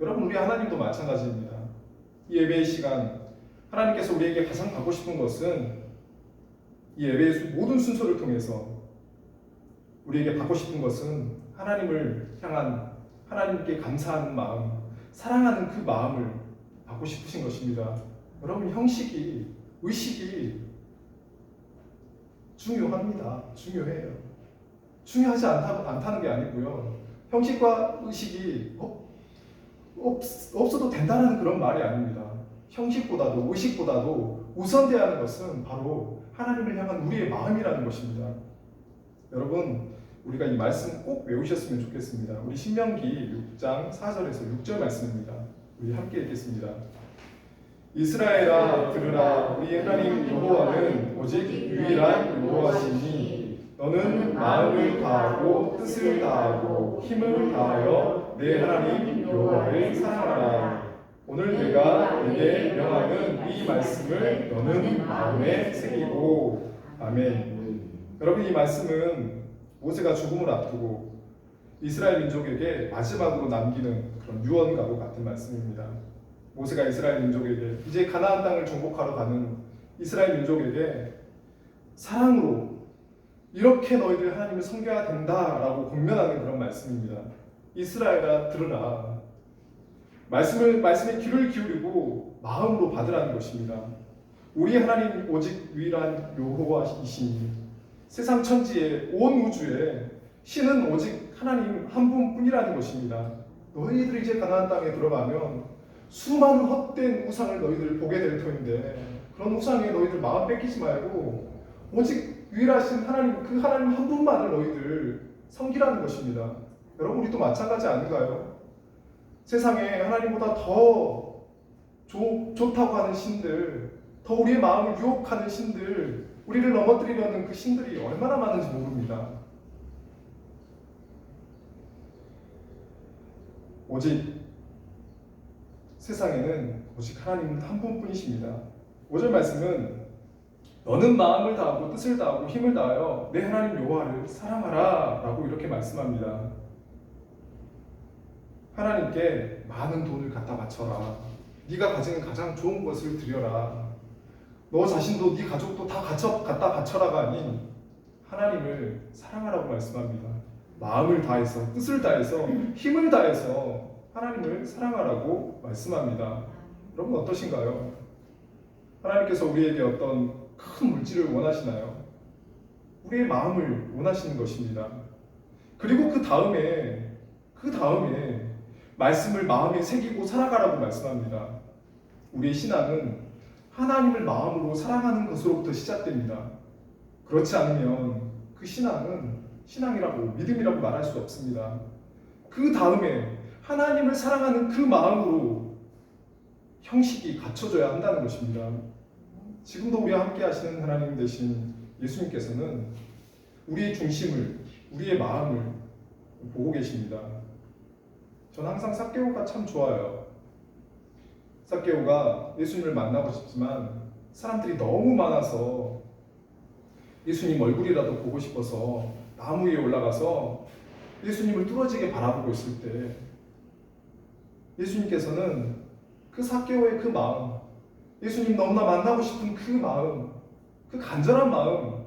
여러분, 우리 하나님도 마찬가지입니다. 이 예배의 시간, 하나님께서 우리에게 가장 받고 싶은 것은 이 예배의 모든 순서를 통해서 우리에게 받고 싶은 것은 하나님을 향한 하나님께 감사하는 마음, 사랑하는 그 마음을 받고 싶으신 것입니다. 여러분, 형식이, 의식이 중요합니다. 중요해요. 중요하지 않다는 게 아니고요. 형식과 의식이 없어도 된다는 그런 말이 아닙니다. 형식보다도 의식보다도 우선돼야 하는 것은 바로 하나님을 향한 우리의 마음이라는 것입니다. 여러분, 우리가 이 말씀 꼭 외우셨으면 좋겠습니다. 우리 신명기 6장 4절에서 6절 말씀입니다. 우리 함께 읽겠습니다. 이스라엘아 들으라, 우리 하나님 여호와는 오직 유일한 여호와시니 너는 마음을 다하고 뜻을 다하고 힘을 다하여 내 하나님 여호와를 사랑하라. 오늘 내가 네게 명하는 이 말씀을 너는 마음에 새기고. 아멘. 여러분, 이 말씀은 모세가 죽음을 앞두고 이스라엘 민족에게 마지막으로 남기는 그런 유언과도 같은 말씀입니다. 모세가 이스라엘 민족에게 이제 가나안 땅을 정복하러 가는 이스라엘 민족에게 사랑으로 이렇게 너희들 하나님을 섬겨야 된다라고 권면하는 그런 말씀입니다. 이스라엘아 들으라. 말씀에 귀를 기울이고 마음으로 받으라는 것입니다. 우리 하나님 오직 유일한 여호와이시니 세상 천지에 온 우주에 신은 오직 하나님 한 분뿐이라는 것입니다. 너희들이 이제 가나안 땅에 들어가면 수많은 헛된 우상을 너희들 보게 될 터인데 그런 우상에 너희들 마음 뺏기지 말고 오직 유일하신 하나님, 그 하나님 한 분만을 너희들 섬기라는 것입니다. 여러분, 우리도 마찬가지 아닌가요? 세상에 하나님보다 더 좋다고 하는 신들, 더 우리의 마음을 유혹하는 신들, 우리를 넘어뜨리려는 그 신들이 얼마나 많은지 모릅니다. 오직 세상에는 오직 하나님 한 분뿐이십니다. 5절 말씀은 너는 마음을 다하고 뜻을 다하고 힘을 다하여 내 하나님 여호와를 사랑하라 라고 이렇게 말씀합니다. 하나님께 많은 돈을 갖다 바쳐라. 네가 가진 가장 좋은 것을 드려라. 너 자신도 네 가족도 다 갖다 바쳐라가 아닌 하나님을 사랑하라고 말씀합니다. 마음을 다해서, 뜻을 다해서, 힘을 다해서 하나님을 사랑하라고 말씀합니다. 여러분, 어떠신가요? 하나님께서 우리에게 어떤 큰 물질을 원하시나요? 우리의 마음을 원하시는 것입니다. 그리고 그 다음에 말씀을 마음에 새기고 살아가라고 말씀합니다. 우리의 신앙은 하나님을 마음으로 사랑하는 것으로부터 시작됩니다. 그렇지 않으면 그 신앙은 신앙이라고, 믿음이라고 말할 수 없습니다. 그 다음에 하나님을 사랑하는 그 마음으로 형식이 갖춰져야 한다는 것입니다. 지금도 우리와 함께 하시는 하나님 되신 예수님께서는 우리의 중심을, 우리의 마음을 보고 계십니다. 저는 항상 삭개오가 참 좋아요. 삭개오가 예수님을 만나고 싶지만 사람들이 너무 많아서 예수님 얼굴이라도 보고 싶어서 나무 위에 올라가서 예수님을 뚫어지게 바라보고 있을 때 예수님께서는 그 삭개오의 그 마음, 예수님 너무나 만나고 싶은 그 마음, 그 간절한 마음,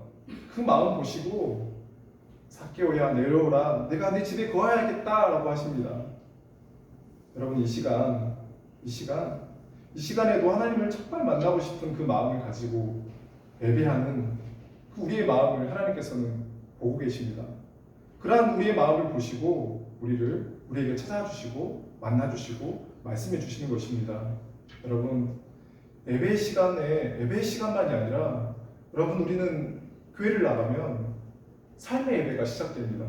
그 마음 보시고 삭개오야 내려오라, 내가 네 집에 거하야겠다라고 하십니다. 여러분, 이 시간에도 하나님을 정말 만나고 싶은 그 마음을 가지고 예배하는 그 우리의 마음을 하나님께서는 보고 계십니다. 그러한 우리의 마음을 보시고 우리에게 찾아주시고 만나주시고 말씀해 주시는 것입니다. 여러분, 예배 시간만이 아니라 여러분, 우리는 교회를 나가면 삶의 예배가 시작됩니다.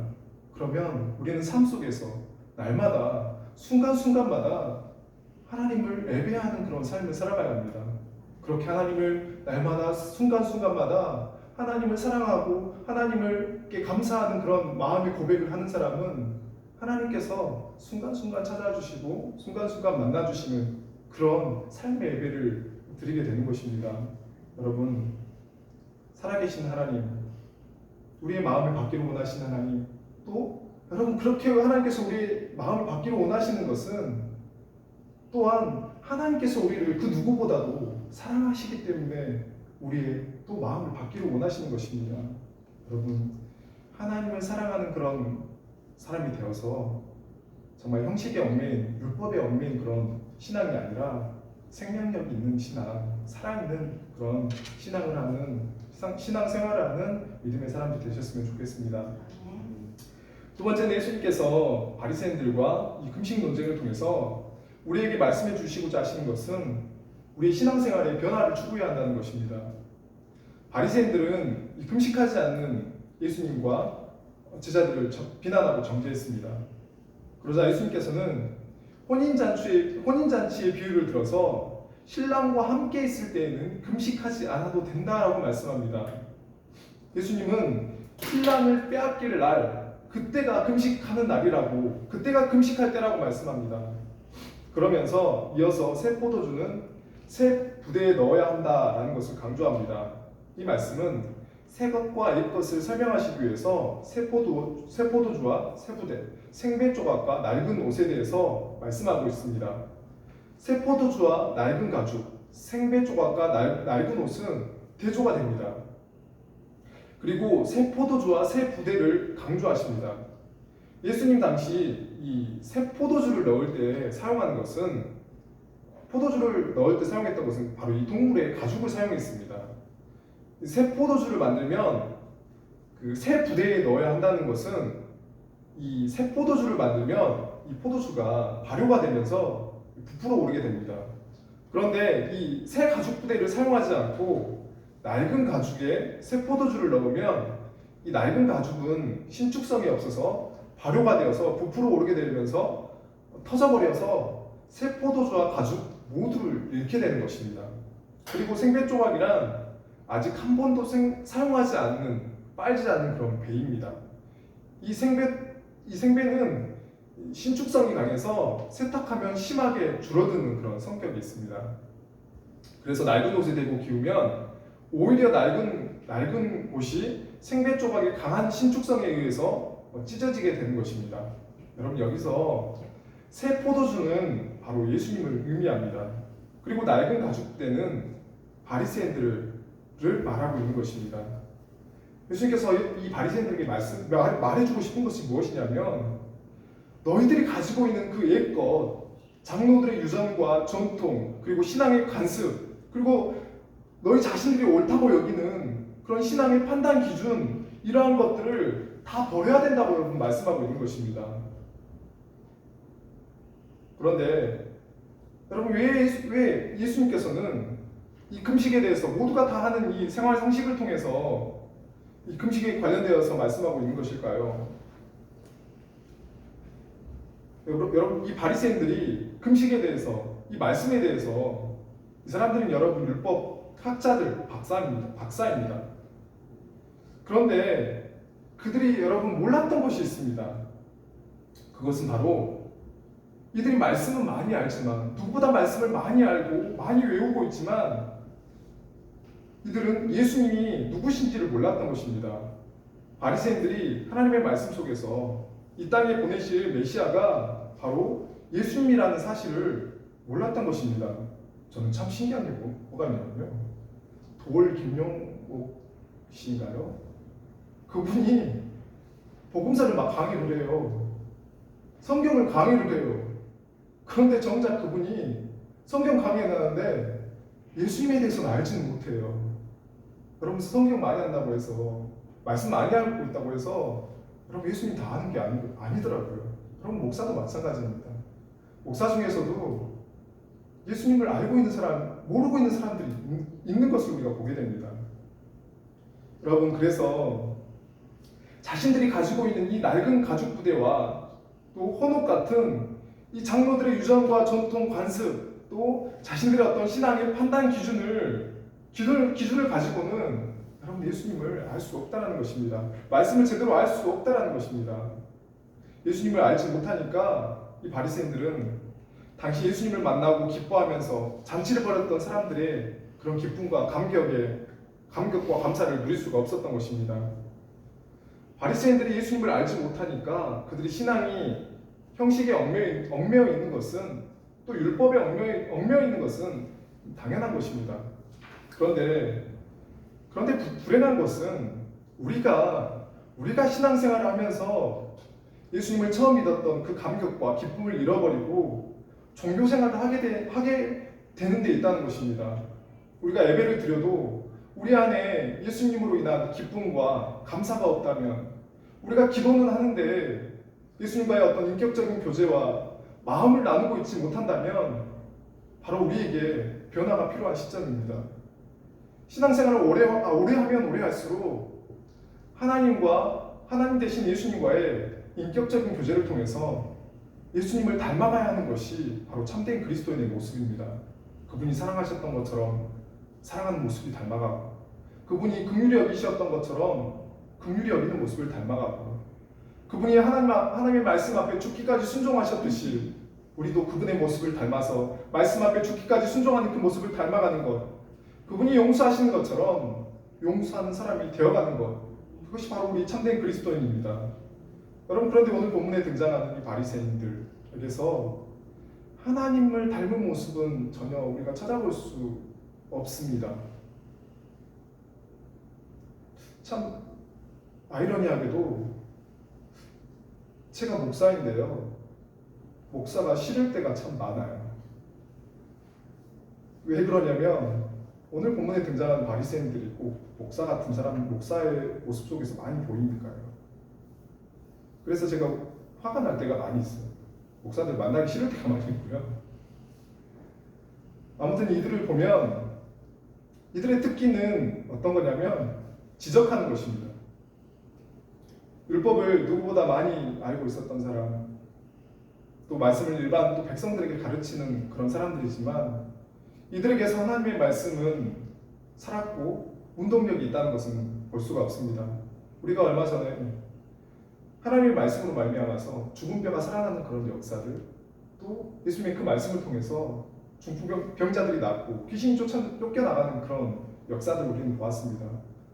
그러면 우리는 삶 속에서 날마다 순간순간마다 하나님을 예배하는 그런 삶을 살아가야 합니다. 그렇게 하나님을 날마다 순간순간마다 하나님을 사랑하고 하나님께 감사하는 그런 마음의 고백을 하는 사람은 하나님께서 순간순간 찾아주시고 순간순간 만나주시는 그런 삶의 예배를 드리게 되는 것입니다. 여러분, 살아계신 하나님, 우리의 마음을 받기를 원하시는 하나님, 또 여러분, 그렇게 하나님께서 우리의 마음을 받기를 원하시는 것은 또한 하나님께서 우리를 그 누구보다도 사랑하시기 때문에 우리의 또 마음을 받기를 원하시는 것입니다. 여러분, 하나님을 사랑하는 그런 사람이 되어서 정말 형식에 얽매인, 율법에 얽매인 그런 신앙이 아니라 생명력 있는 신앙, 살아있는 그런 신앙을 하는, 신앙생활을 하는 믿음의 사람들이 되셨으면 좋겠습니다. 두 번째는 예수님께서 바리새인들과 이 금식 논쟁을 통해서 우리에게 말씀해 주시고자 하시는 것은 우리의 신앙생활의 변화를 추구해야 한다는 것입니다. 바리새인들은 이 금식하지 않는 예수님과 제자들을 비난하고 정죄했습니다. 그러자 예수님께서는 혼인잔치의 비유를 들어서 신랑과 함께 있을 때에는 금식하지 않아도 된다라고 말씀합니다. 예수님은 신랑을 빼앗길 날, 그때가 금식하는 날이라고, 그때가 금식할 때라고 말씀합니다. 그러면서 이어서 새 포도주는 새 부대에 넣어야 한다라는 것을 강조합니다. 이 말씀은 새 것과 옛 것을 설명하시기 위해서 새 포도주와 새 부대, 생배 조각과 낡은 옷에 대해서 말씀하고 있습니다. 새 포도주와 낡은 가죽, 생배 조각과 낡은 옷은 대조가 됩니다. 그리고 새 포도주와 새 부대를 강조하십니다. 예수님 당시 이 새 포도주를 넣을 때 사용하는 것은, 포도주를 넣을 때 사용했던 것은 바로 이 동물의 가죽을 사용했습니다. 새 포도주를 만들면 그 새 부대에 넣어야 한다는 것은 이 새 포도주를 만들면 이 포도주가 발효가 되면서 부풀어 오르게 됩니다. 그런데 이 새 가죽 부대를 사용하지 않고 낡은 가죽에 새 포도주를 넣으면 이 낡은 가죽은 신축성이 없어서 발효가 되어서 부풀어 오르게 되면서 터져버려서 새 포도주와 가죽 모두를 잃게 되는 것입니다. 그리고 생배 조각이란 아직 한 번도 사용하지 않는, 빨지 않은 그런 배입니다. 이 생배는 신축성이 강해서 세탁하면 심하게 줄어드는 그런 성격이 있습니다. 그래서 낡은 옷에 대고 기우면 오히려 낡은 옷이 생배 조각의 강한 신축성에 의해서 찢어지게 되는 것입니다. 여러분, 여기서 새 포도주는 바로 예수님을 의미합니다. 그리고 낡은 가죽대는 바리새인들을 말하고 있는 것입니다. 예수님께서 이 바리새인들에게 말해주고 싶은 것이 무엇이냐면, 너희들이 가지고 있는 그 옛것, 장로들의 유전과 전통, 그리고 신앙의 관습, 그리고 너희 자신들이 옳다고 여기는 그런 신앙의 판단 기준, 이러한 것들을 다 버려야 된다고 여러분 말씀하고 있는 것입니다. 그런데 여러분, 왜 예수님께서는 이 금식에 대해서 모두가 다 하는 이 생활 상식을 통해서 이 금식에 관련되어서 말씀하고 있는 것일까요? 여러분, 이 바리새인들이 금식에 대해서, 이 말씀에 대해서, 이 사람들은 여러분 율법 학자들, 박사입니다. 그런데 그들이 여러분 몰랐던 것이 있습니다. 그것은 바로 이들이 말씀은 많이 알지만, 누구보다 말씀을 많이 알고 많이 외우고 있지만 이들은 예수님이 누구신지를 몰랐던 것입니다. 바리새인들이 하나님의 말씀 속에서 이 땅에 보내실 메시아가 바로 예수님이라는 사실을 몰랐던 것입니다. 저는 참 신기한 게 뭐가 있냐면요, 돌 김용옥 씨인가요? 그분이 복음서를 막 강의를 해요. 성경을 강의를 해요. 그런데 정작 그분이 성경 강의에 나가는데 예수님에 대해서는 알지는 못해요. 여러분, 성경 많이 한다고 해서, 말씀 많이 알고 있다고 해서 여러분 예수님 다 아는 게 아니더라고요. 여러분, 목사도 마찬가지입니다. 목사 중에서도 예수님을 알고 있는 사람, 모르고 있는 사람들이 있는 것을 우리가 보게 됩니다. 여러분, 그래서 자신들이 가지고 있는 이 낡은 가죽 부대와 또 헌옷 같은 이 장로들의 유전과 전통, 관습, 또 자신들의 어떤 신앙의 판단 기준을 가지고는 여러분 예수님을 알 수 없다는 것입니다. 말씀을 제대로 알 수 없다는 것입니다. 예수님을 알지 못하니까 이 바리새인들은 당시 예수님을 만나고 기뻐하면서 잔치를 벌였던 사람들의 그런 기쁨과 감격과 감사를 누릴 수가 없었던 것입니다. 바리새인들이 예수님을 알지 못하니까 그들이 신앙이 형식에 얽매여 있는 것은, 또 율법에 얽매여 있는 것은 당연한 것입니다. 그런데 불행한 것은 우리가 신앙생활을 하면서 예수님을 처음 믿었던 그 감격과 기쁨을 잃어버리고 종교생활을 하게 되는 데 있다는 것입니다. 우리가 예배를 드려도 우리 안에 예수님으로 인한 기쁨과 감사가 없다면, 우리가 기도는 하는데 예수님과의 어떤 인격적인 교제와 마음을 나누고 있지 못한다면 바로 우리에게 변화가 필요한 시점입니다. 신앙생활을 오래 하면 오래 할수록 하나님 대신 예수님과의 인격적인 교제를 통해서 예수님을 닮아가야 하는 것이 바로 참된 그리스도인의 모습입니다. 그분이 사랑하셨던 것처럼 사랑하는 모습이 닮아가고, 그분이 긍휼히 여기셨던 것처럼 긍휼히 여기는 모습을 닮아가고, 그분이 하나님의 말씀 앞에 죽기까지 순종하셨듯이 우리도 그분의 모습을 닮아서 말씀 앞에 죽기까지 순종하는 그 모습을 닮아가는 것, 그분이 용서하시는 것처럼 용서하는 사람이 되어가는 것, 그것이 바로 우리 참된 그리스도인입니다. 여러분, 그런데 오늘 본문에 등장하는 이 바리새인들에게서 하나님을 닮은 모습은 전혀 우리가 찾아볼 수 없습니다. 참 아이러니하게도 제가 목사인데요, 목사가 싫을 때가 참 많아요. 왜 그러냐면 오늘 본문에 등장하는 바리새인들이 꼭 목사 같은 사람, 목사의 모습 속에서 많이 보이니까요. 그래서 제가 화가 날 때가 많이 있어요. 목사들 만나기 싫을 때가 많이 있고요. 아무튼 이들을 보면 이들의 특기는 어떤 거냐면 지적하는 것입니다. 율법을 누구보다 많이 알고 있었던 사람, 또 말씀을 일반 또 백성들에게 가르치는 그런 사람들이지만, 이들에게서 하나님의 말씀은 살았고 운동력이 있다는 것은 볼 수가 없습니다. 우리가 얼마 전에 하나님의 말씀으로 말미암아서 죽은 뼈가 살아나는 그런 역사들, 또 예수님의 그 말씀을 통해서 중풍병자들이 낫고 귀신이 쫓겨나가는 그런 역사들을 우리는 보았습니다.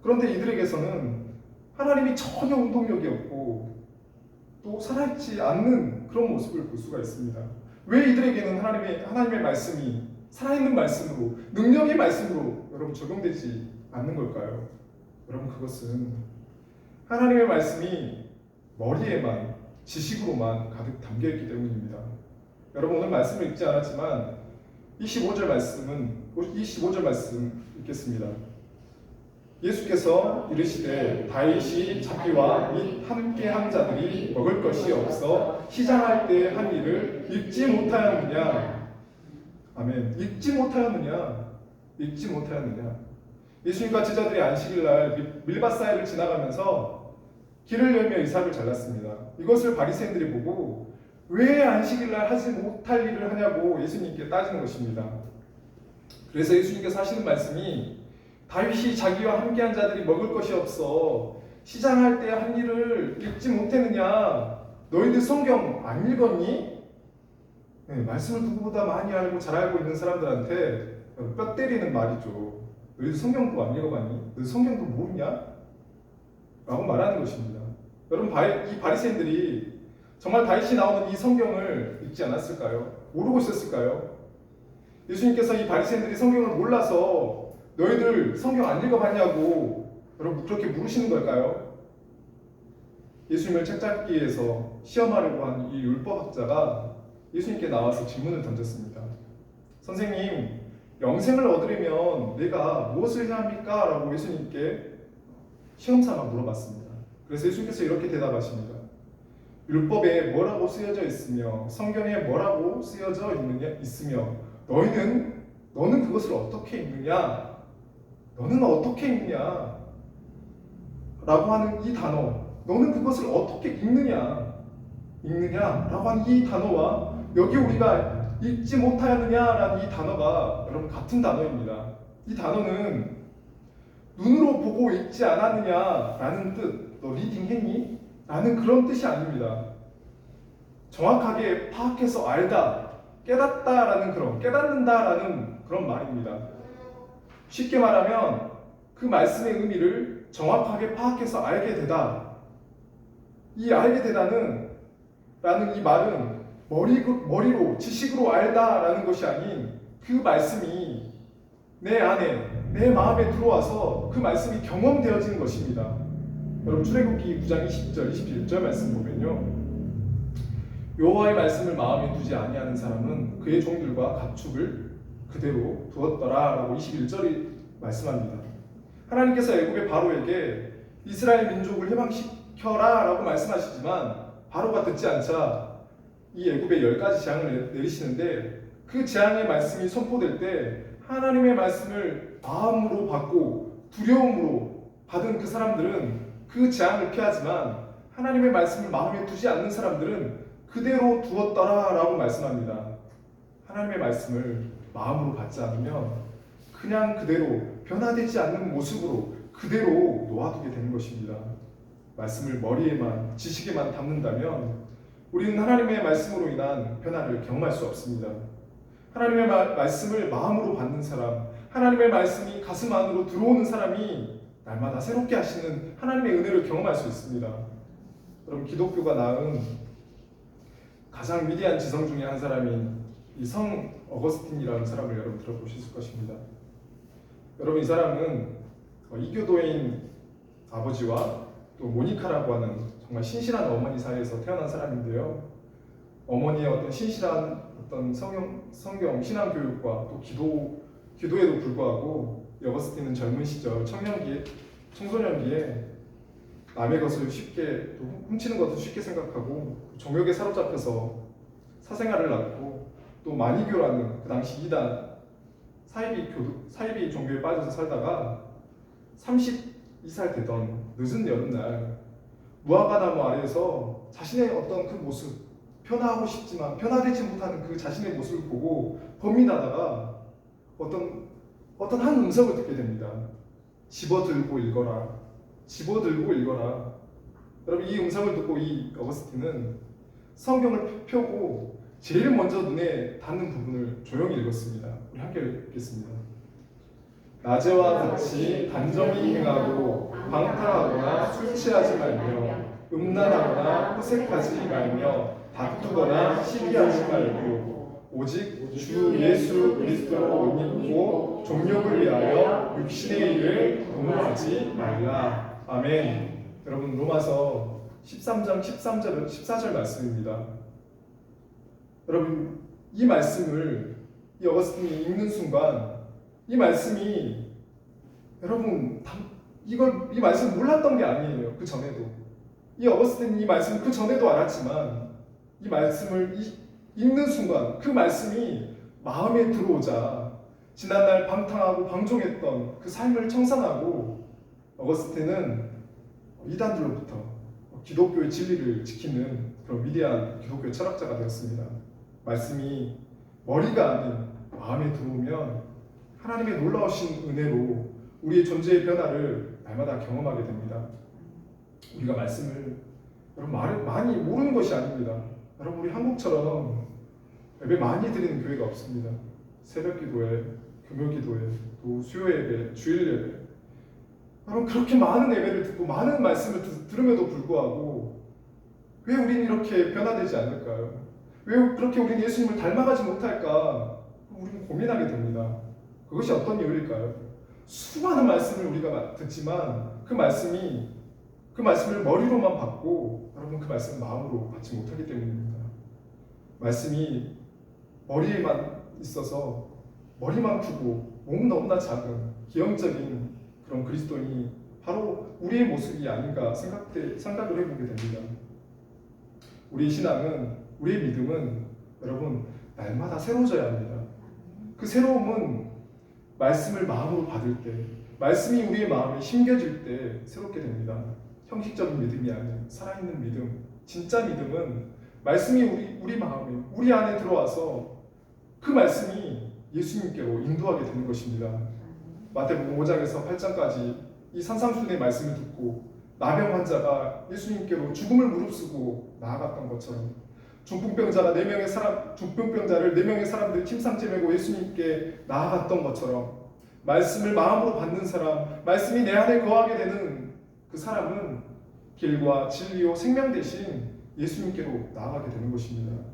그런데 이들에게서는 하나님이 전혀 운동력이 없고 또 살아있지 않는 그런 모습을 볼 수가 있습니다. 왜 이들에게는 하나님의 말씀이 살아있는 말씀으로, 능력의 말씀으로 여러분 적용되지 않는 걸까요? 여러분, 그것은 하나님의 말씀이 머리에만, 지식으로만 가득 담겨있기 때문입니다. 여러분, 오늘 말씀을 읽지 않았지만 25절 말씀 읽겠습니다. 예수께서 이르시되 다윗이 자기와 및 함께한 자들이 먹을 것이 없어 시장할 때 한 일을 잊지 못하였느냐. 아멘. 잊지 못하였느냐. 예수님과 제자들이 안식일날 밀밭사이를 지나가면서 길을 열며 이삭을 잘랐습니다. 이것을 바리새인들이 보고 왜 안식일날 하지 못할 일을 하냐고 예수님께 따지는 것입니다. 그래서 예수님께서 하시는 말씀이, 다윗이 자기와 함께한 자들이 먹을 것이 없어 시장할 때 한 일을 읽지 못했느냐? 너희들 성경 안 읽었니? 네, 말씀을 누구보다 많이 알고 잘 알고 있는 사람들한테 뼈 때리는 말이죠. 너희들 성경도 안 읽어봤니? 너희들 성경도 모르냐? 라고 말하는 것입니다. 여러분, 이 바리새인들이 정말 다윗이 나오는 이 성경을 읽지 않았을까요? 모르고 있었을까요? 예수님께서 이 바리새인들이 성경을 몰라서 너희들 성경 안 읽어봤냐고 여러분 그렇게 물으시는 걸까요? 예수님을 책잡기에서 시험하려고 한 이 율법학자가 예수님께 나와서 질문을 던졌습니다. 선생님, 영생을 얻으려면 내가 무엇을 해야 합니까? 라고 예수님께 시험삼아 물어봤습니다. 그래서 예수님께서 이렇게 대답하십니다. 율법에 뭐라고 쓰여져 있으며 성경에 뭐라고 쓰여져 있으며 너는 그것을 어떻게 읽느냐? 너는 어떻게 읽느냐? 라고 하는 이 단어, 너는 그것을 어떻게 읽느냐? 라고 하는 이 단어와 여기 우리가 읽지 못하였느냐라는 이 단어가 여러분 같은 단어입니다. 이 단어는 눈으로 보고 읽지 않았느냐라는 뜻, 너 리딩 했니? 라는 그런 뜻이 아닙니다. 정확하게 파악해서 알다, 깨닫는다라는 그런 말입니다. 쉽게 말하면 그 말씀의 의미를 정확하게 파악해서 알게 되다, 이 알게 되다는 라는 이 말은 머리로 지식으로 알다라는 것이 아닌 그 말씀이 내 안에 내 마음에 들어와서 그 말씀이 경험되어지는 것입니다. 여러분 출애굽기 9장 20절 21절 말씀 보면요, 여호와의 말씀을 마음에 두지 아니하는 사람은 그의 종들과 가축을 그대로 두었더라라고 21절이 말씀합니다. 하나님께서 애굽의 바로에게 이스라엘 민족을 해방시켜라라고 말씀하시지만 바로가 듣지 않자 이 애굽의 10가지 재앙을 내리시는데, 그 재앙의 말씀이 선포될 때 하나님의 말씀을 마음으로 받고 두려움으로 받은 그 사람들은 그 재앙을 피하지만, 하나님의 말씀을 마음에 두지 않는 사람들은 그대로 두었더라라고 말씀합니다. 하나님의 말씀을 마음으로 받지 않으면 그냥 그대로 변화되지 않는 모습으로 그대로 놓아두게 되는 것입니다. 말씀을 머리에만 지식에만 담는다면 우리는 하나님의 말씀으로 인한 변화를 경험할 수 없습니다. 하나님의 말씀을 마음으로 받는 사람, 하나님의 말씀이 가슴 안으로 들어오는 사람이 날마다 새롭게 하시는 하나님의 은혜를 경험할 수 있습니다. 여러분, 기독교가 낳은 가장 위대한 지성 중에 한 사람인 이 성 어거스틴이라는 사람을 여러분 들어보셨을 것입니다. 여러분, 이 사람은 이교도인 아버지와 또 모니카라고 하는 정말 신실한 어머니 사이에서 태어난 사람인데요. 어머니의 어떤 신실한 어떤 성경 신앙 교육과 또 기도에도 불구하고 어거스틴은 젊은 시절 청소년기에 남의 것을 쉽게 또 훔치는 것을 쉽게 생각하고 정욕에 사로잡혀서 사생활을 낳고 또 마니교라는 그 당시 이단 사이비 종교에 빠져서 살다가 32살 되던 늦은 여름날 무화과나무 아래에서 자신의 어떤 그 모습, 변화하고 싶지만 변화되지 못하는 그 자신의 모습을 보고 범민하다가 어떤 한 음성을 듣게 됩니다. 집어들고 읽어라. 집어들고 읽어라. 여러분, 이 음성을 듣고 이 어거스틴은 성경을 펴고 제일 먼저 눈에 닿는 부분을 조용히 읽었습니다. 우리 함께 읽겠습니다. 낮에와 같이 단정히 행하고 방탕하거나 술 취하지 말며 음란하거나 호색하지 말며 다투거나 시기하지 말고 오직 주 예수 그리스도로 옷 입고 종욕을 위하여 육신의 일을 도모하지 말라. 아멘. 여러분, 로마서 13장 14절 말씀입니다. 여러분, 이 말씀을 이 어거스틴이 읽는 순간 이 말씀이 여러분 이 말씀 몰랐던 게 아니에요. 그 전에도 이 어거스틴이 이 말씀 그 전에도 알았지만 이 말씀을 읽는 순간 그 말씀이 마음에 들어오자 지난날 방탕하고 방종했던 그 삶을 청산하고 어거스틴은 이단들로부터 기독교의 진리를 지키는 그런 위대한 기독교 철학자가 되었습니다. 말씀이 머리가 아닌 마음에 들어오면 하나님의 놀라우신 은혜로 우리의 존재의 변화를 날마다 경험하게 됩니다. 우리가 말씀을 여러분 많이 모르는 것이 아닙니다. 여러분, 우리 한국처럼 예배 많이 드리는 교회가 없습니다. 새벽 기도회, 금요 기도회, 또 수요 예배, 주일 예배, 여러분 그렇게 많은 예배를 듣고 많은 말씀을 들음에도 불구하고 왜 우리는 이렇게 변화되지 않을까요? 왜 그렇게 우리는 예수님을 닮아가지 못할까? 우리는 고민하게 됩니다. 그것이 어떤 이유일까요? 수많은 말씀을 우리가 듣지만 그 말씀을 머리로만 받고 여러분 그 말씀을 마음으로 받지 못하기 때문입니다. 말씀이 머리에만 있어서 머리만 크고 몸 너무나 작은 기형적인 그런 그리스도인이 바로 우리의 모습이 아닌가 생각을 해보게 됩니다. 우리의 신앙은, 우리의 믿음은 여러분 날마다 새로워져야 합니다. 그 새로움은 말씀을 마음으로 받을 때, 말씀이 우리의 마음에 심겨질 때 새롭게 됩니다. 형식적인 믿음이 아닌 살아있는 믿음, 진짜 믿음은 말씀이 우리 마음에, 우리 안에 들어와서 그 말씀이 예수님께로 인도하게 되는 것입니다. 마태복음 5장에서 8장까지 이 산상순의 말씀을 듣고 나병 환자가 예수님께로 죽음을 무릅쓰고 나아갔던 것처럼 중풍병자를 4명의 사람들이 침상째 메고 예수님께 나아갔던 것처럼 말씀을 마음으로 받는 사람, 말씀이 내 안에 거하게 되는 그 사람은 길과 진리요 생명 대신 예수님께로 나아가게 되는 것입니다.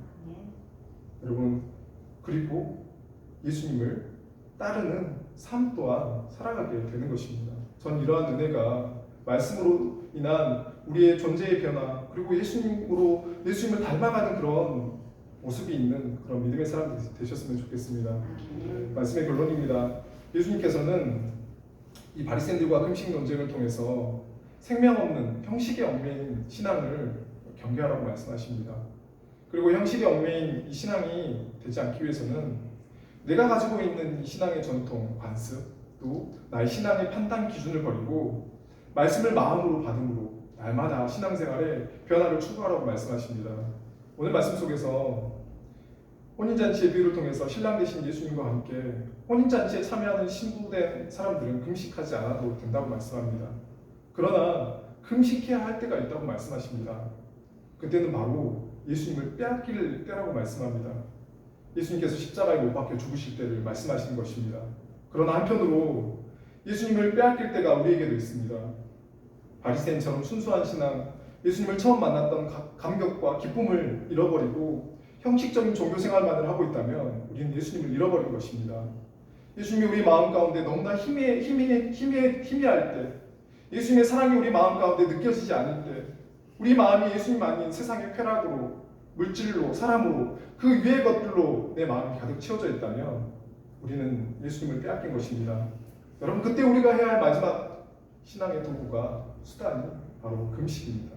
여러분, 그리고 예수님을 따르는 삶 또한 살아가게 되는 것입니다. 전 이러한 은혜가 말씀으로 인한 우리의 존재의 변화, 그리고 예수님을 닮아가는 그런 모습이 있는 그런 믿음의 사람들이 되셨으면 좋겠습니다. 말씀의 결론입니다. 예수님께서는 이 바리새인들과 금식 논쟁을 통해서 생명 없는 형식의 얽매인 신앙을 경계하라고 말씀하십니다. 그리고 형식의 얽매인 이 신앙이 되지 않기 위해서는 내가 가지고 있는 이 신앙의 전통, 관습, 또 나의 신앙의 판단 기준을 버리고 말씀을 마음으로 받음으로 날마다 신앙생활에 변화를 추구하라고 말씀하십니다. 오늘 말씀 속에서 혼인잔치의 비유를 통해서 신랑 되신 예수님과 함께 혼인잔치에 참여하는 신부된 사람들은 금식하지 않아도 된다고 말씀합니다. 그러나 금식해야 할 때가 있다고 말씀하십니다. 그때는 바로 예수님을 빼앗길 때라고 말씀합니다. 예수님께서 십자가에 못 박혀 죽으실 때를 말씀하시는 것입니다. 그러나 한편으로 예수님을 빼앗길 때가 우리에게도 있습니다. 바리새인처럼 순수한 신앙, 예수님을 처음 만났던 감격과 기쁨을 잃어버리고 형식적인 종교 생활만을 하고 있다면 우리는 예수님을 잃어버린 것입니다. 예수님이 우리 마음 가운데 너무나 희미할 때, 예수님의 사랑이 우리 마음 가운데 느껴지지 않을 때, 우리 마음이 예수님 아닌 세상의 쾌락으로, 물질로, 사람으로, 그 위의 것들로 내 마음이 가득 채워져 있다면 우리는 예수님을 빼앗긴 것입니다. 여러분, 그때 우리가 해야 할 마지막 신앙의 도구가, 수단이 바로 금식입니다.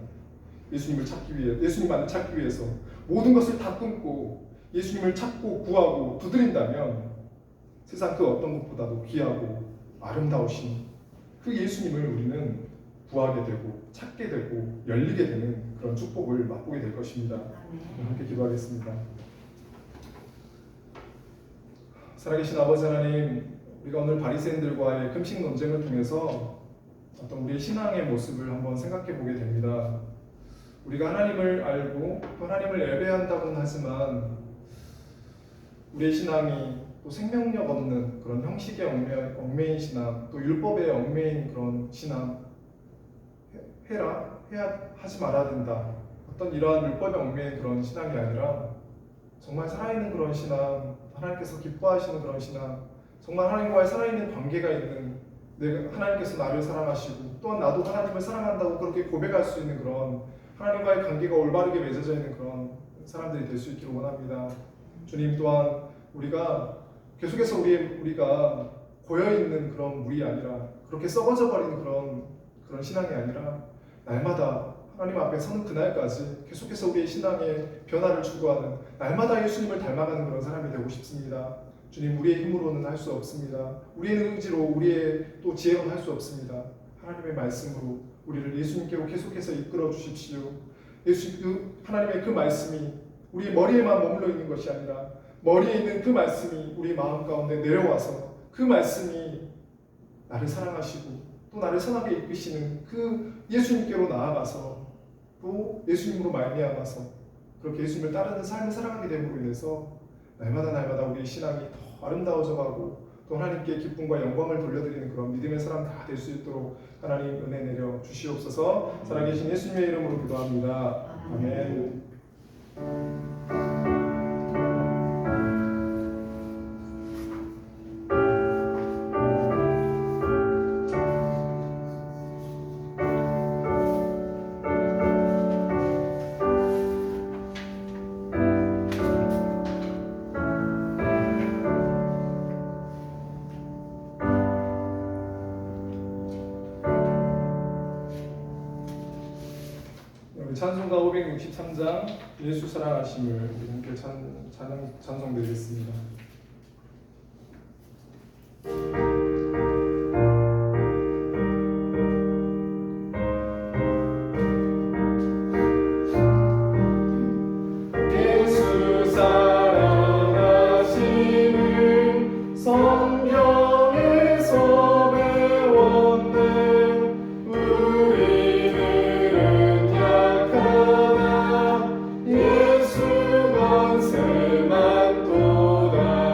예수님만을 찾기 위해서 모든 것을 다 끊고 예수님을 찾고 구하고 두드린다면 세상 그 어떤 것보다도 귀하고 아름다우신 그 예수님을 우리는 구하게 되고 찾게 되고 열리게 되는 그런 축복을 맛보게 될 것입니다. 함께 기도하겠습니다. 살아계신 아버지 하나님, 우리가 오늘 바리새인들과의 금식 논쟁을 통해서 어떤 우리의 신앙의 모습을 한번 생각해 보게 됩니다. 우리가 하나님을 알고 또 하나님을 예배한다고는 하지만 우리의 신앙이 또 생명력 없는 그런 형식에 얽매인 신앙, 또 율법에 얽매인 그런 신앙, 하지 말아야 된다, 어떤 이러한 율법에 얽매인 그런 신앙이 아니라 정말 살아있는 그런 신앙, 하나님께서 기뻐하시는 그런 신앙, 정말 하나님과의 살아있는 관계가 있는, 하나님께서 나를 사랑하시고 또한 나도 하나님을 사랑한다고 그렇게 고백할 수 있는 그런 하나님과의 관계가 올바르게 맺어져 있는 그런 사람들이 될 수 있기를 원합니다. 주님, 또한 우리가 계속해서 우리가 고여있는 그런 물이 아니라, 그렇게 썩어져 버리는 그런 신앙이 아니라 날마다 하나님 앞에 서는 그날까지 계속해서 우리의 신앙의 변화를 추구하는, 날마다 예수님을 닮아가는 그런 사람이 되고 싶습니다. 주님, 우리의 힘으로는 할 수 없습니다. 우리의 의지로, 우리의 또 지혜로는 할 수 없습니다. 하나님의 말씀으로 우리를 예수님께로 계속해서 이끌어 주십시오. 하나님의 그 말씀이 우리 머리에만 머물러 있는 것이 아니라 머리에 있는 그 말씀이 우리 마음 가운데 내려와서 그 말씀이 나를 사랑하시고 또 나를 선하게 이끄시는 그 예수님께로 나아가서 또 예수님으로 말미암아서 그렇게 예수님을 따르는 삶을 살아가게 됨으로 인해서 날마다 우리의 신앙이 더 아름다워져 가고 또 하나님께 기쁨과 영광을 돌려드리는 그런 믿음의 사람 다 될 수 있도록 하나님 은혜 내려 주시옵소서. 살아계신 예수님의 이름으로 기도합니다. 아멘. 찬송가 563장 예수 사랑하심을 우리 함께 찬송드리겠습니다. 예수 사랑하심을 성경에서 배웠네. 우리들은 약하나 예수 권세만 도다.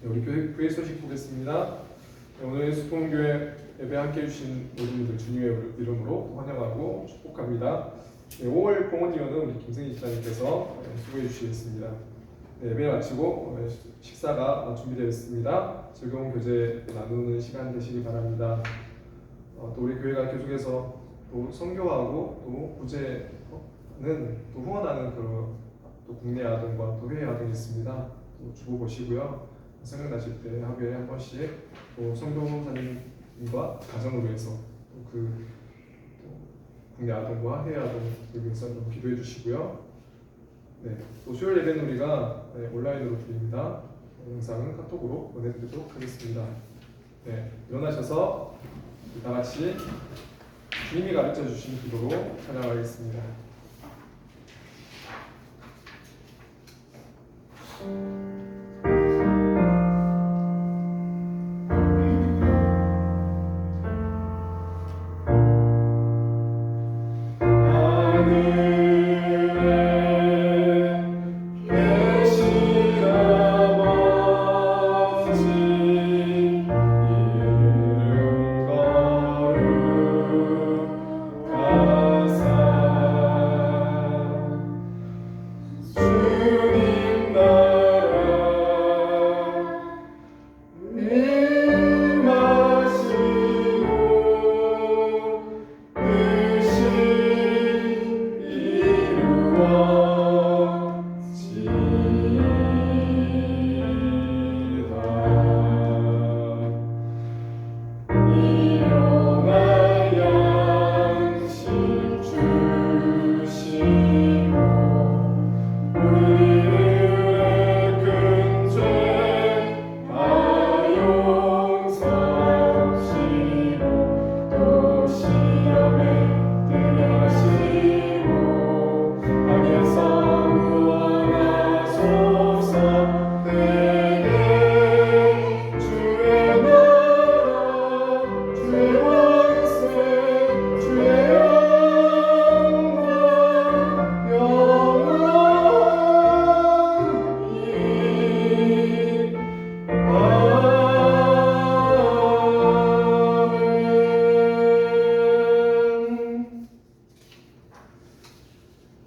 네, 우리 교회 소식 보겠습니다. 네, 오늘 수봉교회 예배 함께 해주신 모든 분들 주님의 이름으로 환영하고 축복합니다. 네, 5월 봉헌위원은 우리 김승희 집사님께서 수고해 주시겠습니다. 네, 예배 마치고 식사가 준비되어 있습니다. 즐거운 교제 나누는 시간 되시기 바랍니다. 또 우리 교회가 계속해서 또 선교하고 또 구제는 또 후원하는 또 국내 아동과 또 해외 아동이 있습니다. 또 주고 보시고요. 생각나실 때 하루에 한 번씩 또 선교사님과 가정을 위해서 또 국내 아동과 해외 아동을 위해서 좀 기도해 주시고요. 네, 또 수요일 예배는 우리가 온라인으로 드립니다. 영상은 카톡으로 보내드리도록 하겠습니다. 네, 일어나셔서 다 같이 주님이 가르쳐 주신 기도로 찬양하겠습니다.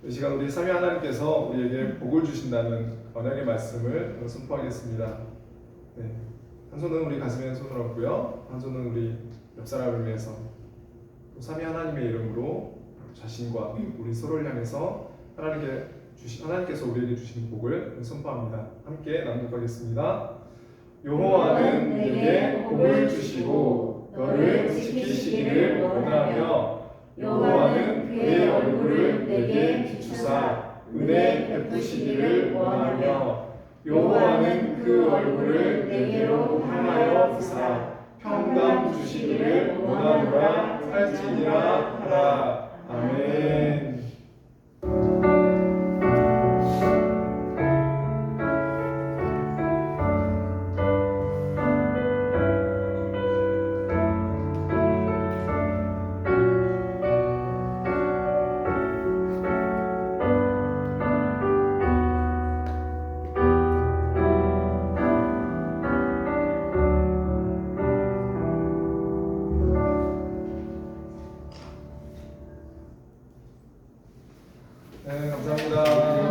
이 시간 우리 삼위 하나님께서 우리에게 복을 주신다는 언약의 말씀을 선포하겠습니다. 네. 한 손은 우리 가슴에 손을 얹고요, 한 손은 우리 옆 사람을 위해서 삼위 하나님의 이름으로 자신과 우리 서로를 향해서 하나님께서 우리에게 주신 복을 선포합니다. 함께 낭독하겠습니다. 여호와는 내게 복을 주시고 너를 지키시기를 원하며 여호와는 그의 얼굴을 내게 비추사 은혜 베푸시기를 원하며 여호와는 그 얼굴을 내게로 향하여 드사 평강 주시기를 원하노라 할지니라 하라. 아멘. 네, 감사합니다.